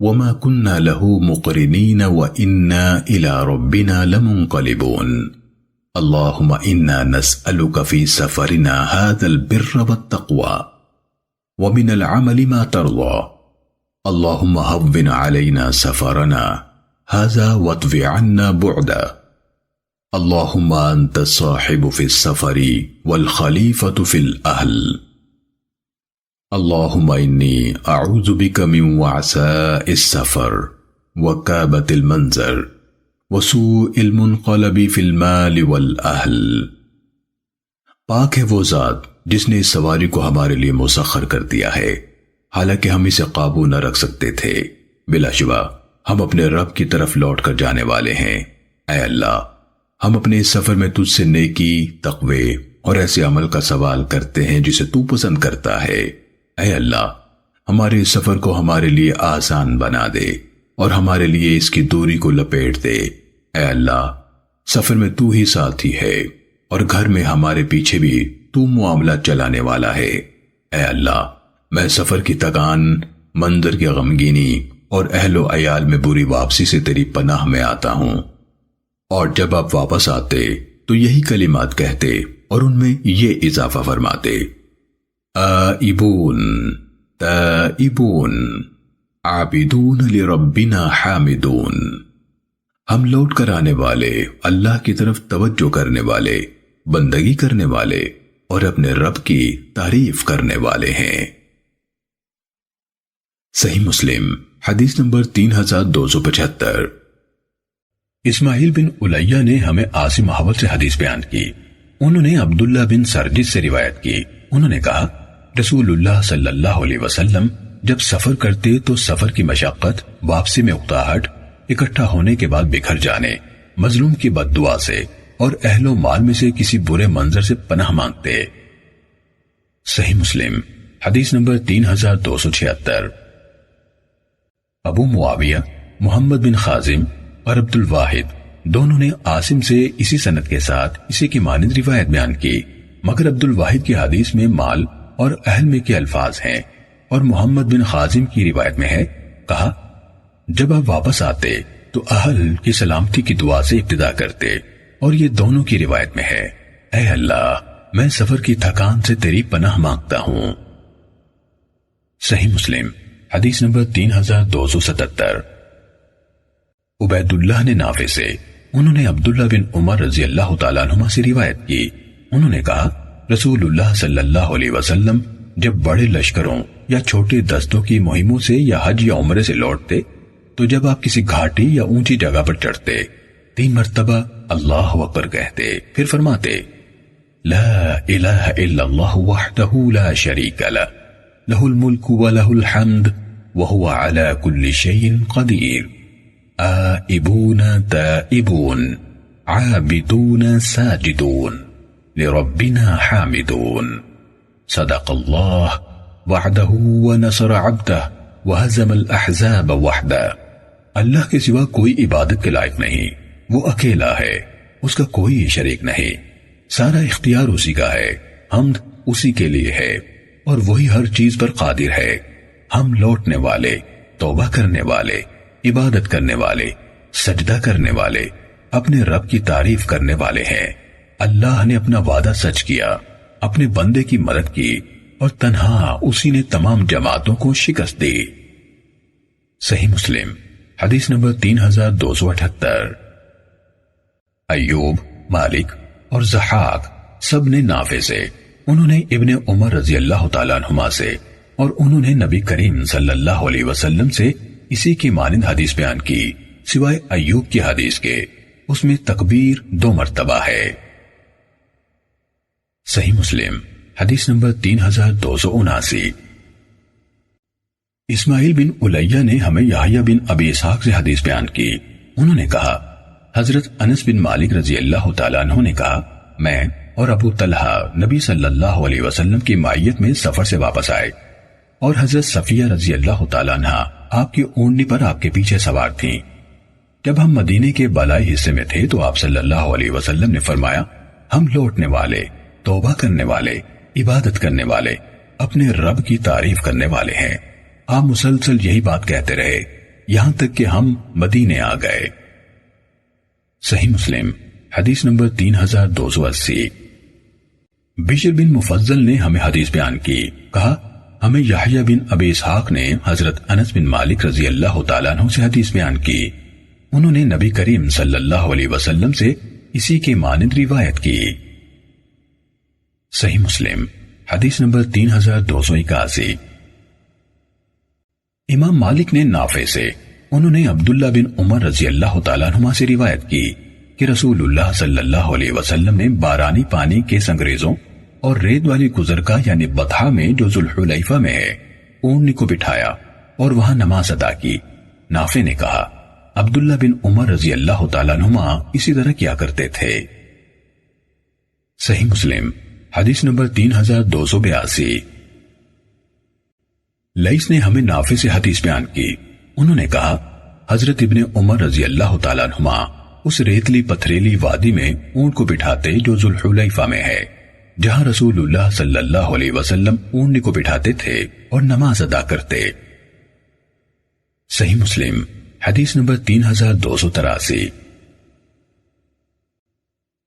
وما كنا له مقرنين وإنا إلى ربنا لمنقلبون اللهم إنا نسألك في سفرنا هذا البر والتقوى ومن العمل ما ترضى اللهم هون علينا سفرنا هذا واطف عنا بعدا اللهم أنت الصاحب في السفر والخليفة في الأهل اللهم إني أعوذ بك من وعثاء السفر وكابة المنظر وسوء المنقلب في المال والأهل۔ پاک ہے وہ ذات جس نے اس سواری کو ہمارے لیے مسخر کر دیا ہے، حالانکہ ہم اسے قابو نہ رکھ سکتے تھے۔ بلا شبہ ہم اپنے رب کی طرف لوٹ کر جانے والے ہیں۔ اے اللہ، ہم اپنے اس سفر میں تجھ سے نیکی، تقوی اور ایسے عمل کا سوال کرتے ہیں جسے تو پسند کرتا ہے۔ اے اللہ، ہمارے اس سفر کو ہمارے لیے آسان بنا دے اور ہمارے لیے اس کی دوری کو لپیٹ دے۔ اے اللہ، سفر میں تو ہی ساتھی ہے اور گھر میں ہمارے پیچھے بھی تو معاملہ چلانے والا ہے۔ اے اللہ، میں سفر کی تکان، منظر کی غمگینی اور اہل و عیال میں بری واپسی سے تیری پناہ میں آتا ہوں۔ اور جب آپ واپس آتے تو یہی کلمات کہتے اور ان میں یہ اضافہ فرماتے: آئبون تائبون عابدون لربنا حامدون، ہم لوٹ کر آنے والے، اللہ کی طرف توجہ کرنے والے، بندگی کرنے والے اور اپنے رب کی تعریف کرنے والے ہیں۔ صحیح مسلم حدیث نمبر 3275۔ اسماعیل بن الیہ نے ہمیں عاصم احول سے حدیث بیان کی۔ انہوں نے عبداللہ بن سرجس سے روایت کی۔ انہوں نے کہا، رسول اللہ صلی اللہ علیہ وسلم جب سفر کرتے تو سفر کی مشقت، واپسی میں اکتاہٹ، اکٹھا ہونے کے بعد بکھر جانے، مظلوم کی بد دعا سے اور اہل و مال میں سے کسی برے منظر سے پناہ مانگتے۔ صحیح مسلم حدیث نمبر 3276۔ ابو معاویہ، محمد بن خازم اور عبد الواحد دونوں نے عاصم سے اسی سند کے ساتھ اسی کی مانند روایت بیان کی، مگر عبد الواحد کی حدیث میں مال اور اہل میں کے الفاظ ہیں اور محمد بن خازم کی روایت میں ہے، کہا جب آپ واپس آتے تو اہل کی سلامتی کی دعا سے ابتدا کرتے، اور یہ دونوں کی روایت میں ہے، اے اللہ، میں سفر کی تھکان سے تیری پناہ مانگتا ہوں۔ صحیح مسلم حدیث نمبر 3277۔ عبید اللہ نے نافع سے، انہوں نے عبداللہ بن عمر رضی اللہ تعالیٰ عنہما سے روایت کی، انہوں نے کہا، رسول اللہ صلی اللہ علیہ وسلم جب بڑے لشکروں یا چھوٹے دستوں کی مہموں سے یا حج یا عمرے سے لوٹتے تو جب آپ کسی گھاٹی یا اونچی جگہ پر چڑھتے 3 مرتبہ اللہ اکبر کہتے، پھر فرماتے، لا الہ الا اللہ وحدہ لا شریک لہ، لہ الملک ولہ الحمد وہو علی کل شیء قدیر، آئبون تائبون عابدون ساجدون لربنا حامدون، صدق اللہ وعدہ ونصر عبدہ وہزم الاحزاب وحدہ۔ اللہ کے سوا کوئی عبادت کے لائق نہیں، وہ اکیلا ہے، اس کا کوئی شریک نہیں، سارا اختیار اسی کا ہے، حمد اسی کے لیے ہے اور وہی ہر چیز پر قادر ہے۔ ہم لوٹنے والے، توبہ کرنے والے، عبادت کرنے والے، سجدہ کرنے والے، اپنے رب کی تعریف کرنے والے ہیں۔ اللہ نے اپنا وعدہ سچ کیا، اپنے بندے کی مدد کی اور تنہا اسی نے تمام جماعتوں کو شکست دی۔ صحیح مسلم حدیث نمبر 3278۔ ایوب، مالک اور ضحاک سب نے نافع سے، انہوں نے ابن عمر رضی اللہ تعالیٰ عنہما سے اور انہوں نے نبی کریم صلی اللہ علیہ وسلم سے اسی کی مانند حدیث بیان کی، سوائے ایوب کی حدیث کے، اس میں تکبیر 2 مرتبہ ہے۔ صحیح مسلم حدیث نمبر 3279۔ اسماعیل بن الیہ نے ہمیں یحییٰ بن ابی اسحاق سے حدیث بیان کی، انہوں نے کہا، حضرت انس بن مالک رضی اللہ تعالیٰ عنہ نے کہا، میں اور ابو طلحہ نبی صلی اللہ علیہ وسلم کی معیت میں سفر سے واپس آئے اور حضرت صفیہ رضی اللہ تعالیٰ عنہ آپ کی اونٹنی پر آپ کے پیچھے سوار تھیں۔ جب ہم مدینے کے بالائی حصے میں تھے تو آپ صلی اللہ علیہ وسلم نے فرمایا، ہم لوٹنے والے، توبہ کرنے والے، عبادت کرنے والے، اپنے رب کی تعریف کرنے والے ہیں۔ آپ مسلسل یہی بات کہتے رہے، یہاں تک کہ ہم مدینے آ گئے۔ صحیح مسلم حدیث نمبر 3280۔ بشر بن مفضل نے ہمیں حدیث بیان کی، کہا ہمیں یحییٰ بن ابی اسحاق نے حضرت انس بن مالک رضی اللہ تعالیٰ عنہ سے حدیث بیان کی، انہوں نے نبی کریم صلی اللہ علیہ وسلم سے اسی کے مانند روایت کی۔ صحیح مسلم حدیث نمبر 3281۔ امام مالک نے نافع سے، انہوں نے عبداللہ بن عمر رضی اللہ تعالیٰ عنہما سے روایت کی کہ رسول اللہ صلی اللہ علیہ وسلم نے بارانی پانی کے سنگریزوں اور ریت والی گزرگاہ یعنی بطحا میں جو ذوالحلیفہ میں ہے اونٹنی کو بٹھایا اور وہاں نماز ادا کی۔ نافع نے کہا عبداللہ بن عمر رضی اللہ تعالیٰ عنہما اسی طرح کیا کرتے تھے۔ صحیح مسلم حدیث نمبر 3282۔ لیث نے ہمیں نافع سے حدیث بیان کی، انہوں نے کہا حضرت ابن عمر رضی اللہ تعالیٰ عنہما اس ریتلی پتھریلی وادی میں اونٹ کو بٹھاتے جو ذوالحلیفہ میں ہے، جہاں رسول اللہ صلی اللہ علیہ وسلم اونٹنی کو بٹھاتے تھے اور نماز ادا کرتے۔ صحیح مسلم حدیث نمبر 3283۔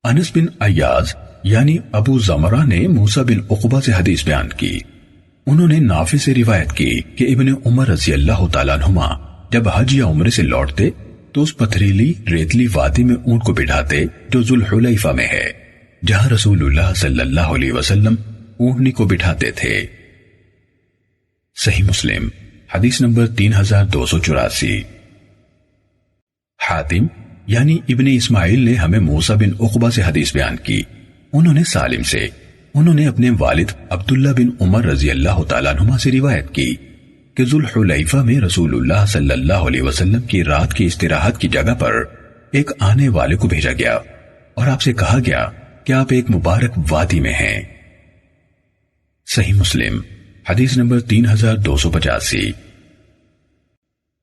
انس بن ایاز یعنی ابو زمرہ نے موسیٰ بن عقبہ سے حدیث بیان کی، انہوں نے نافع سے روایت کی کہ ابن عمر رضی اللہ تعالیٰ عنہما جب حج یا عمرے سے لوٹتے تو اس پتھریلی ریتلی وادی میں اونٹ کو بٹھاتے جو ذوالحلیفہ میں ہے، جہاں رسول اللہ صلی اللہ علیہ وسلم اونٹنی کو بٹھاتے تھے۔ صحیح مسلم حدیث نمبر 3284۔ حاتم یعنی ابن اسماعیل نے ہمیں موسیٰ بن عقبہ سے حدیث بیان کی، انہوں نے سالم سے، انہوں نے اپنے والد عبداللہ بن عمر رضی اللہ تعالیٰ عنہما سے روایت کی کہ ذوالحلیفہ میں رسول اللہ صلی اللہ علیہ وسلم کی رات کی استراحت کی جگہ پر ایک آنے والے کو بھیجا گیا اور آپ سے کہا گیا کہ آپ ایک مبارک وادی میں ہیں۔ صحیح مسلم حدیث نمبر 3285۔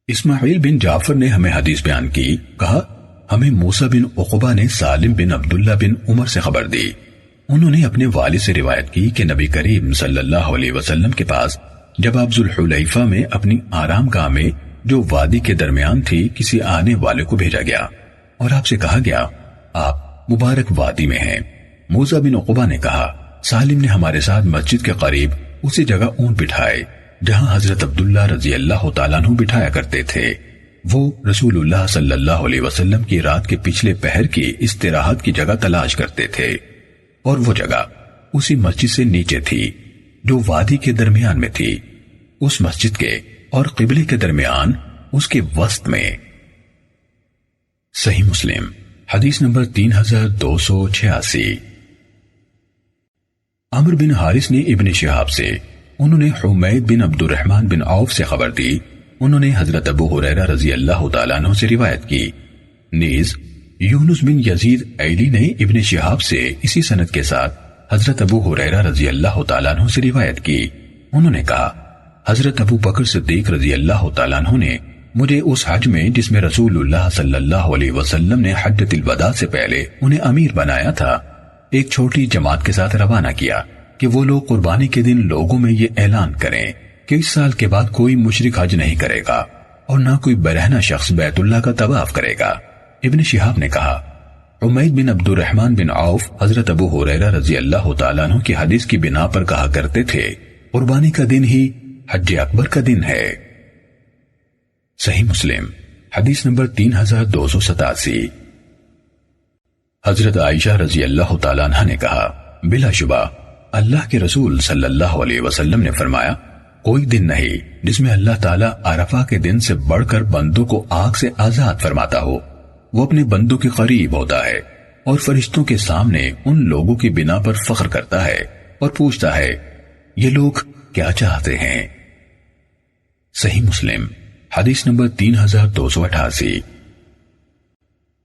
اسماعیل بن جعفر نے ہمیں حدیث بیان کی، کہا ہمیں موسیٰ بن عقبہ نے سالم بن عبداللہ بن عمر سے خبر دی، انہوں نے اپنے والد سے روایت کی کہ نبی کریم صلی اللہ علیہ وسلم کے پاس جب آپ ذوالحلیفہ میں اپنی آرام گاہ میں جو وادی کے درمیان تھی کسی آنے والے کو بھیجا گیا اور آپ سے کہا گیا آپ مبارک وادی میں ہیں۔ موسیٰ بن عقبہ نے کہا سالم نے ہمارے ساتھ مسجد کے قریب اسی جگہ اونٹ بٹھائے جہاں حضرت عبداللہ رضی اللہ تعالیٰ عنہ بٹھایا کرتے تھے، وہ رسول اللہ صلی اللہ علیہ وسلم کی رات کے پچھلے پہر کی استراحت کی جگہ تلاش کرتے تھے، اور وہ جگہ اسی مسجد سے نیچے تھی جو وادی کے درمیان میں تھی، اس مسجد کے اور قبلے کے درمیان اس کے وسط میں۔ صحیح مسلم حدیث نمبر 3286۔ عمرو بن حارث نے ابن شہاب سے، انہوں نے حمید بن عبد الرحمن بن عوف سے خبر دی، انہوں نے حضرت ابو ہریرہ رضی اللہ تعالیٰ عنہ سے روایت کی، نیز یونس بن یزید ایلی نے ابن شہاب سے اسی سند کے ساتھ حضرت ابو ہریرہ رضی اللہ تعالیٰ عنہ سے روایت کی، انہوں نے کہا حضرت ابو بکر صدیق رضی اللہ تعالیٰ عنہ نے مجھے اس حج میں جس میں رسول اللہ صلی اللہ علیہ وسلم نے حجۃ الوداع سے پہلے انہیں امیر بنایا تھا، ایک چھوٹی جماعت کے ساتھ روانہ کیا کہ وہ لوگ قربانی کے دن لوگوں میں یہ اعلان کریں کہ اس سال کے بعد کوئی مشرک حج نہیں کرے گا اور نہ کوئی برہنہ شخص بیت اللہ کا طواف کرے گا۔ ابن شہاب نے کہا حمید بن عبد الرحمن بن عوف حضرت ابو ہریرہ رضی اللہ تعالیٰ عنہ کی حدیث کی بنا پر کہا کرتے تھے قربانی کا دن ہی حج اکبر کا دن ہے۔ صحیح مسلم حدیث نمبر 3287۔ حضرت عائشہ رضی اللہ تعالیٰ عنہ نے کہا بلا شبہ اللہ کے رسول صلی اللہ علیہ وسلم نے فرمایا کوئی دن نہیں جس میں اللہ تعالیٰ عرفہ کے دن سے بڑھ کر بندوں کو آگ سے آزاد فرماتا ہو، وہ اپنے بندوں کے قریب ہوتا ہے اور فرشتوں کے سامنے ان لوگوں کی بنا پر فخر کرتا ہے اور پوچھتا ہے یہ لوگ کیا چاہتے ہیں۔ صحیح مسلم حدیث نمبر 3288۔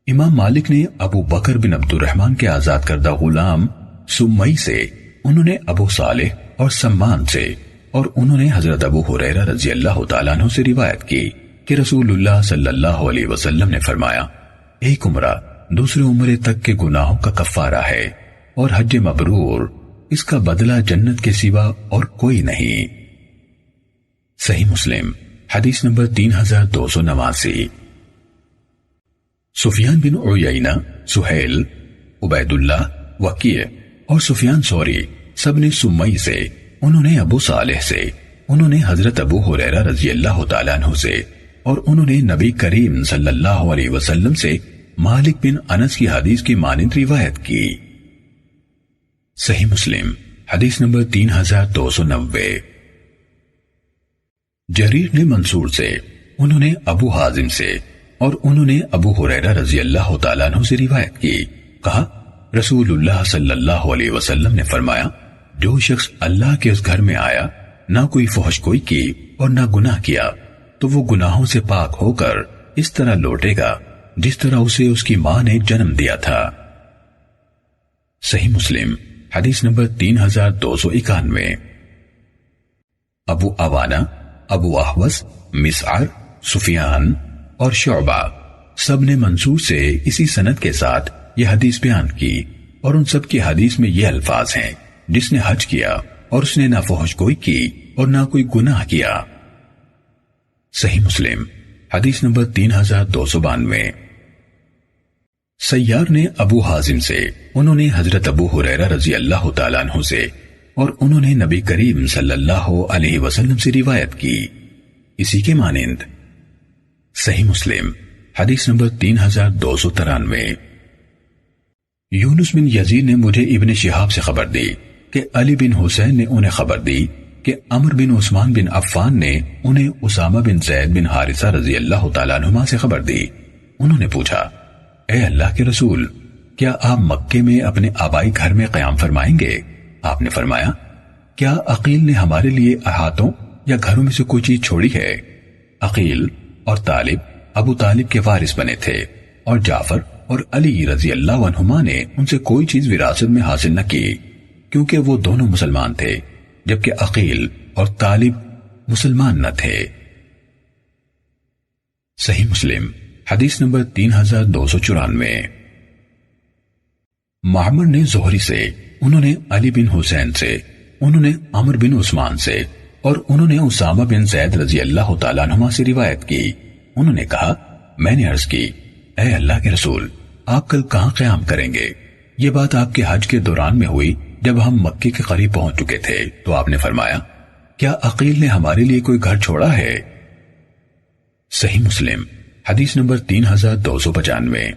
امام مالک نے ابو بکر بن عبد الرحمن کے آزاد کردہ غلام سمئی سے، انہوں نے ابو صالح اور سمان سے، اور انہوں نے حضرت ابو ہریرہ رضی اللہ تعالیٰ عنہ سے روایت کی کہ رسول اللہ صلی اللہ علیہ وسلم نے فرمایا ایک عمرہ دوسرے عمرے تک کے گناہوں کا کفارہ ہے اور حج مبرور اس کا بدلہ جنت کے سوا اور کوئی نہیں۔ صحیح مسلم حدیث نمبر 3289۔ سفیان بن عیینہ، سہیل، عبید اللہ، وکیع اور سفیان ثوری سب نے سمی سے، انہوں نے ابو صالح سے، انہوں نے حضرت ابو ہریرہ رضی اللہ تعالیٰ عنہ سے، اور انہوں نے نبی کریم صلی اللہ علیہ وسلم سے مالک بن انس کی حدیث کی مانند روایت کی۔ صحیح مسلم حدیث نمبر 3290۔ جریر نے منصور سے، انہوں نے ابو حازم سے، اور انہوں نے ابو ہریرہ رضی اللہ تعالیٰ عنہ سے روایت کی، کہا رسول اللہ صلی اللہ علیہ وسلم نے فرمایا، جو شخص اللہ کے اس گھر میں آیا، نہ کوئی فحش کوئی کی اور نہ گناہ کیا، تو وہ گناہوں سے پاک ہو کر اس طرح لوٹے گا جس طرح اسے اس کی ماں نے جنم دیا تھا۔ صحیح مسلم حدیث نمبر 3291۔ ابو عوانہ، ابو احوص، مسعر، سفیان اور شعبہ سب نے منصور سے اسی سند کے ساتھ یہ حدیث بیان کی، اور ان سب کی حدیث میں یہ الفاظ ہیں، جس نے حج کیا اور اس نے نہ فحش کوئی کی اور نہ کوئی گناہ کیا۔ صحیح مسلم حدیث نمبر 3292۔ سیار نے ابو حازم سے، انہوں نے حضرت ابو ہریرہ رضی اللہ تعالیٰ عنہ سے، اور انہوں نے نبی کریم صلی اللہ علیہ وسلم سے روایت کی، اسی کے مانند۔ صحیح مسلم حدیث نمبر 3293۔ یونس بن یزید نے مجھے ابن شہاب سے خبر دی کہ علی بن حسین نے انہیں خبر دی کہ عمر بن عثمان بن عفان نے انہیں اسامہ بن زید بن حارثہ رضی اللہ تعالیٰ عنہما سے خبر دی۔ انہوں نے پوچھا، اے اللہ کے رسول، کیا آپ مکے میں اپنے آبائی گھر میں قیام فرمائیں گے؟ آپ نے فرمایا، کیا عقیل نے ہمارے لیے احاطوں یا گھروں میں سے کوئی چیز چھوڑی ہے؟ عقیل اور طالب ابو طالب کے وارث بنے تھے، اور جعفر اور علی رضی اللہ عنہما نے ان سے کوئی چیز وراثت میں حاصل نہ کی، کیونکہ وہ دونوں مسلمان تھے، جبکہ عقیل اور طالب مسلمان نہ تھے۔ صحیح مسلم حدیث نمبر 3294۔ معمر نے زہری سے، انہوں نے علی بن حسین سے، انہوں نے عمر بن عثمان سے، اور انہوں نے اسامہ بن زید رضی اللہ تعالیٰ عنہما سے روایت کی۔ انہوں نے کہا، میں نے عرض کی، اے اللہ کے رسول، آپ کل کہاں قیام کریں گے؟ یہ بات آپ کے حج کے دوران میں ہوئی جب ہم مکے کے قریب پہنچ چکے تھے، تو آپ نے فرمایا، کیا عقیل نے ہمارے لیے کوئی گھر چھوڑا ہے؟ صحیح مسلم حدیث نمبر 3295۔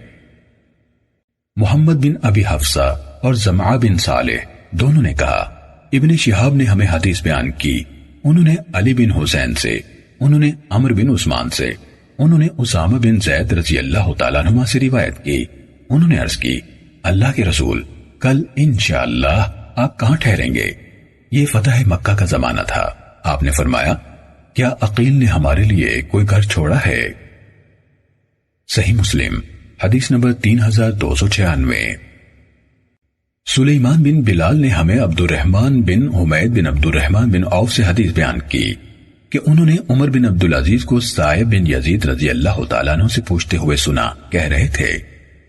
محمد بن ابی حفصہ اور زمعہ بن صالح دونوں نے کہا، ابن شہاب نے ہمیں حدیث بیان کی، انہوں نے علی بن حسین سے، انہوں نے عمر بن عثمان سے، انہوں نے اسامہ بن زید رضی اللہ تعالیٰ عنہ سے روایت کی۔ انہوں نے عرض کی، اللہ کے رسول، کل انشاءاللہ آپ کہاں ٹھہریں گے؟ یہ فتح مکہ کا زمانہ تھا۔ آپ نے فرمایا، کیا عقیل نے ہمارے لیے کوئی گھر چھوڑا ہے؟ صحیح مسلم حدیث نمبر 3296۔ سلیمان بن بلال نے ہمیں عبد الرحمن بن حمید بن عبد الرحمن بن عوف سے حدیث بیان کی کہ انہوں نے عمر بن عبدالعزیز کو سائب بن یزید رضی اللہ تعالیٰ عنہ سے پوچھتے ہوئے سنا، کہہ رہے تھے،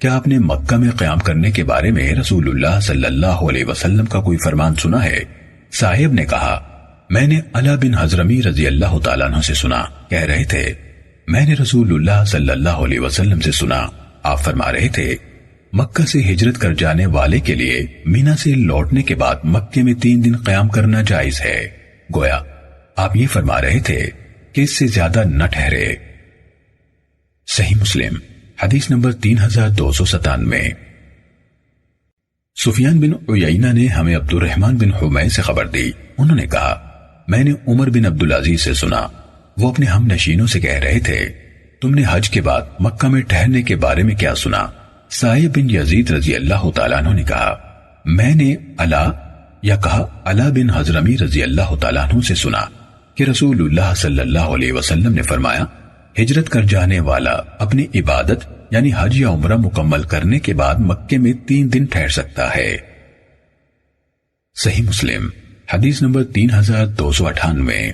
کیا آپ نے مکہ میں قیام کرنے کے بارے میں رسول اللہ صلی اللہ علیہ وسلم کا کوئی فرمان سنا ہے؟ صاحب نے کہا، میں نے علا بن حضرمی رضی اللہ تعالیٰ عنہ سے سنا، کہہ رہے تھے، میں نے رسول اللہ صلی اللہ علیہ وسلم سے سنا، آپ فرما رہے تھے، مکہ سے ہجرت کر جانے والے کے لیے مینا سے لوٹنے کے بعد مکے میں 3 دن قیام کرنا جائز ہے۔ گویا آپ یہ فرما رہے تھے کہ اس سے زیادہ نہ ٹھہرے۔ صحیح مسلم حدیث نمبر 3297۔ سفیان بن عیینہ نے ہمیں عبد الرحمن بن حمید سے خبر دی، انہوں نے کہا، میں نے عمر بن عبدالعزیز سے سنا، وہ اپنے ہم نشینوں سے کہہ رہے تھے، تم نے حج کے بعد مکہ میں ٹھہرنے کے بارے میں کیا سنا؟ سائب بن یزید رضی اللہ تعالیٰ عنہ نے کہا، میں نے علا بن حضرمی رضی اللہ تعالیٰ عنہ سے سنا کہ رسول اللہ صلی اللہ علیہ وسلم نے فرمایا، ہجرت کر جانے والا اپنی عبادت یعنی حج یا عمرہ مکمل کرنے کے بعد مکے میں 3 دن ٹھہر سکتا ہے۔ صحیح مسلم حدیث نمبر 3298۔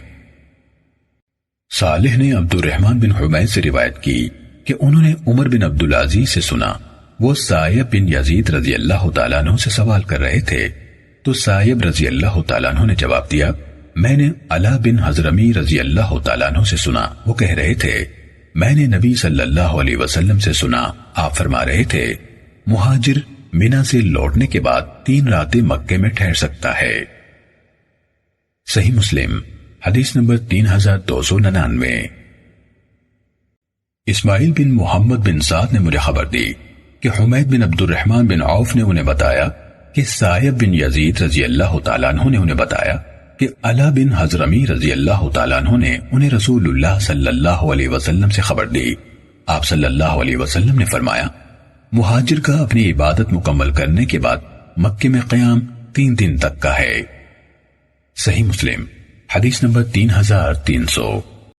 صالح نے عبد الرحمن بن حمید سے روایت کی کہ انہوں نے عمر بن عبدالعزیز سے سنا، وہ سائب بن یزید رضی اللہ تعالیٰ عنہ سے سوال کر رہے تھے، تو سائب رضی اللہ تعالیٰ عنہ نے جواب دیا، میں نے علا بن حضرمی رضی اللہ تعالیٰ عنہ سے سنا، وہ کہہ رہے تھے میں نے نبی صلی اللہ علیہ وسلم سے سنا، آپ فرما رہے تھے مہاجر مینا سے لوٹنے کے بعد 3 راتیں مکے میں ٹھہر سکتا ہے۔ صحیح مسلم حدیث نمبر 3299۔ اسماعیل بن محمد بن سعد نے مجھے خبر دی کہ حمید بن عبد الرحمن بن عوف نے انہیں بتایا کہ سائب بن یزید رضی اللہ تعالیٰ عنہ نے انہیں بتایا کہ علا بن حضرمی رضی اللہ تعالیٰ عنہ نے انہیں رسول اللہ صلی اللہ علیہ وسلم سے خبر دی۔ آپ صلی اللہ علیہ وسلم نے فرمایا مہاجر کا اپنی عبادت مکمل کرنے کے بعد مکے میں قیام 3 دن تک کا ہے۔ صحیح مسلم حدیث نمبر 3300۔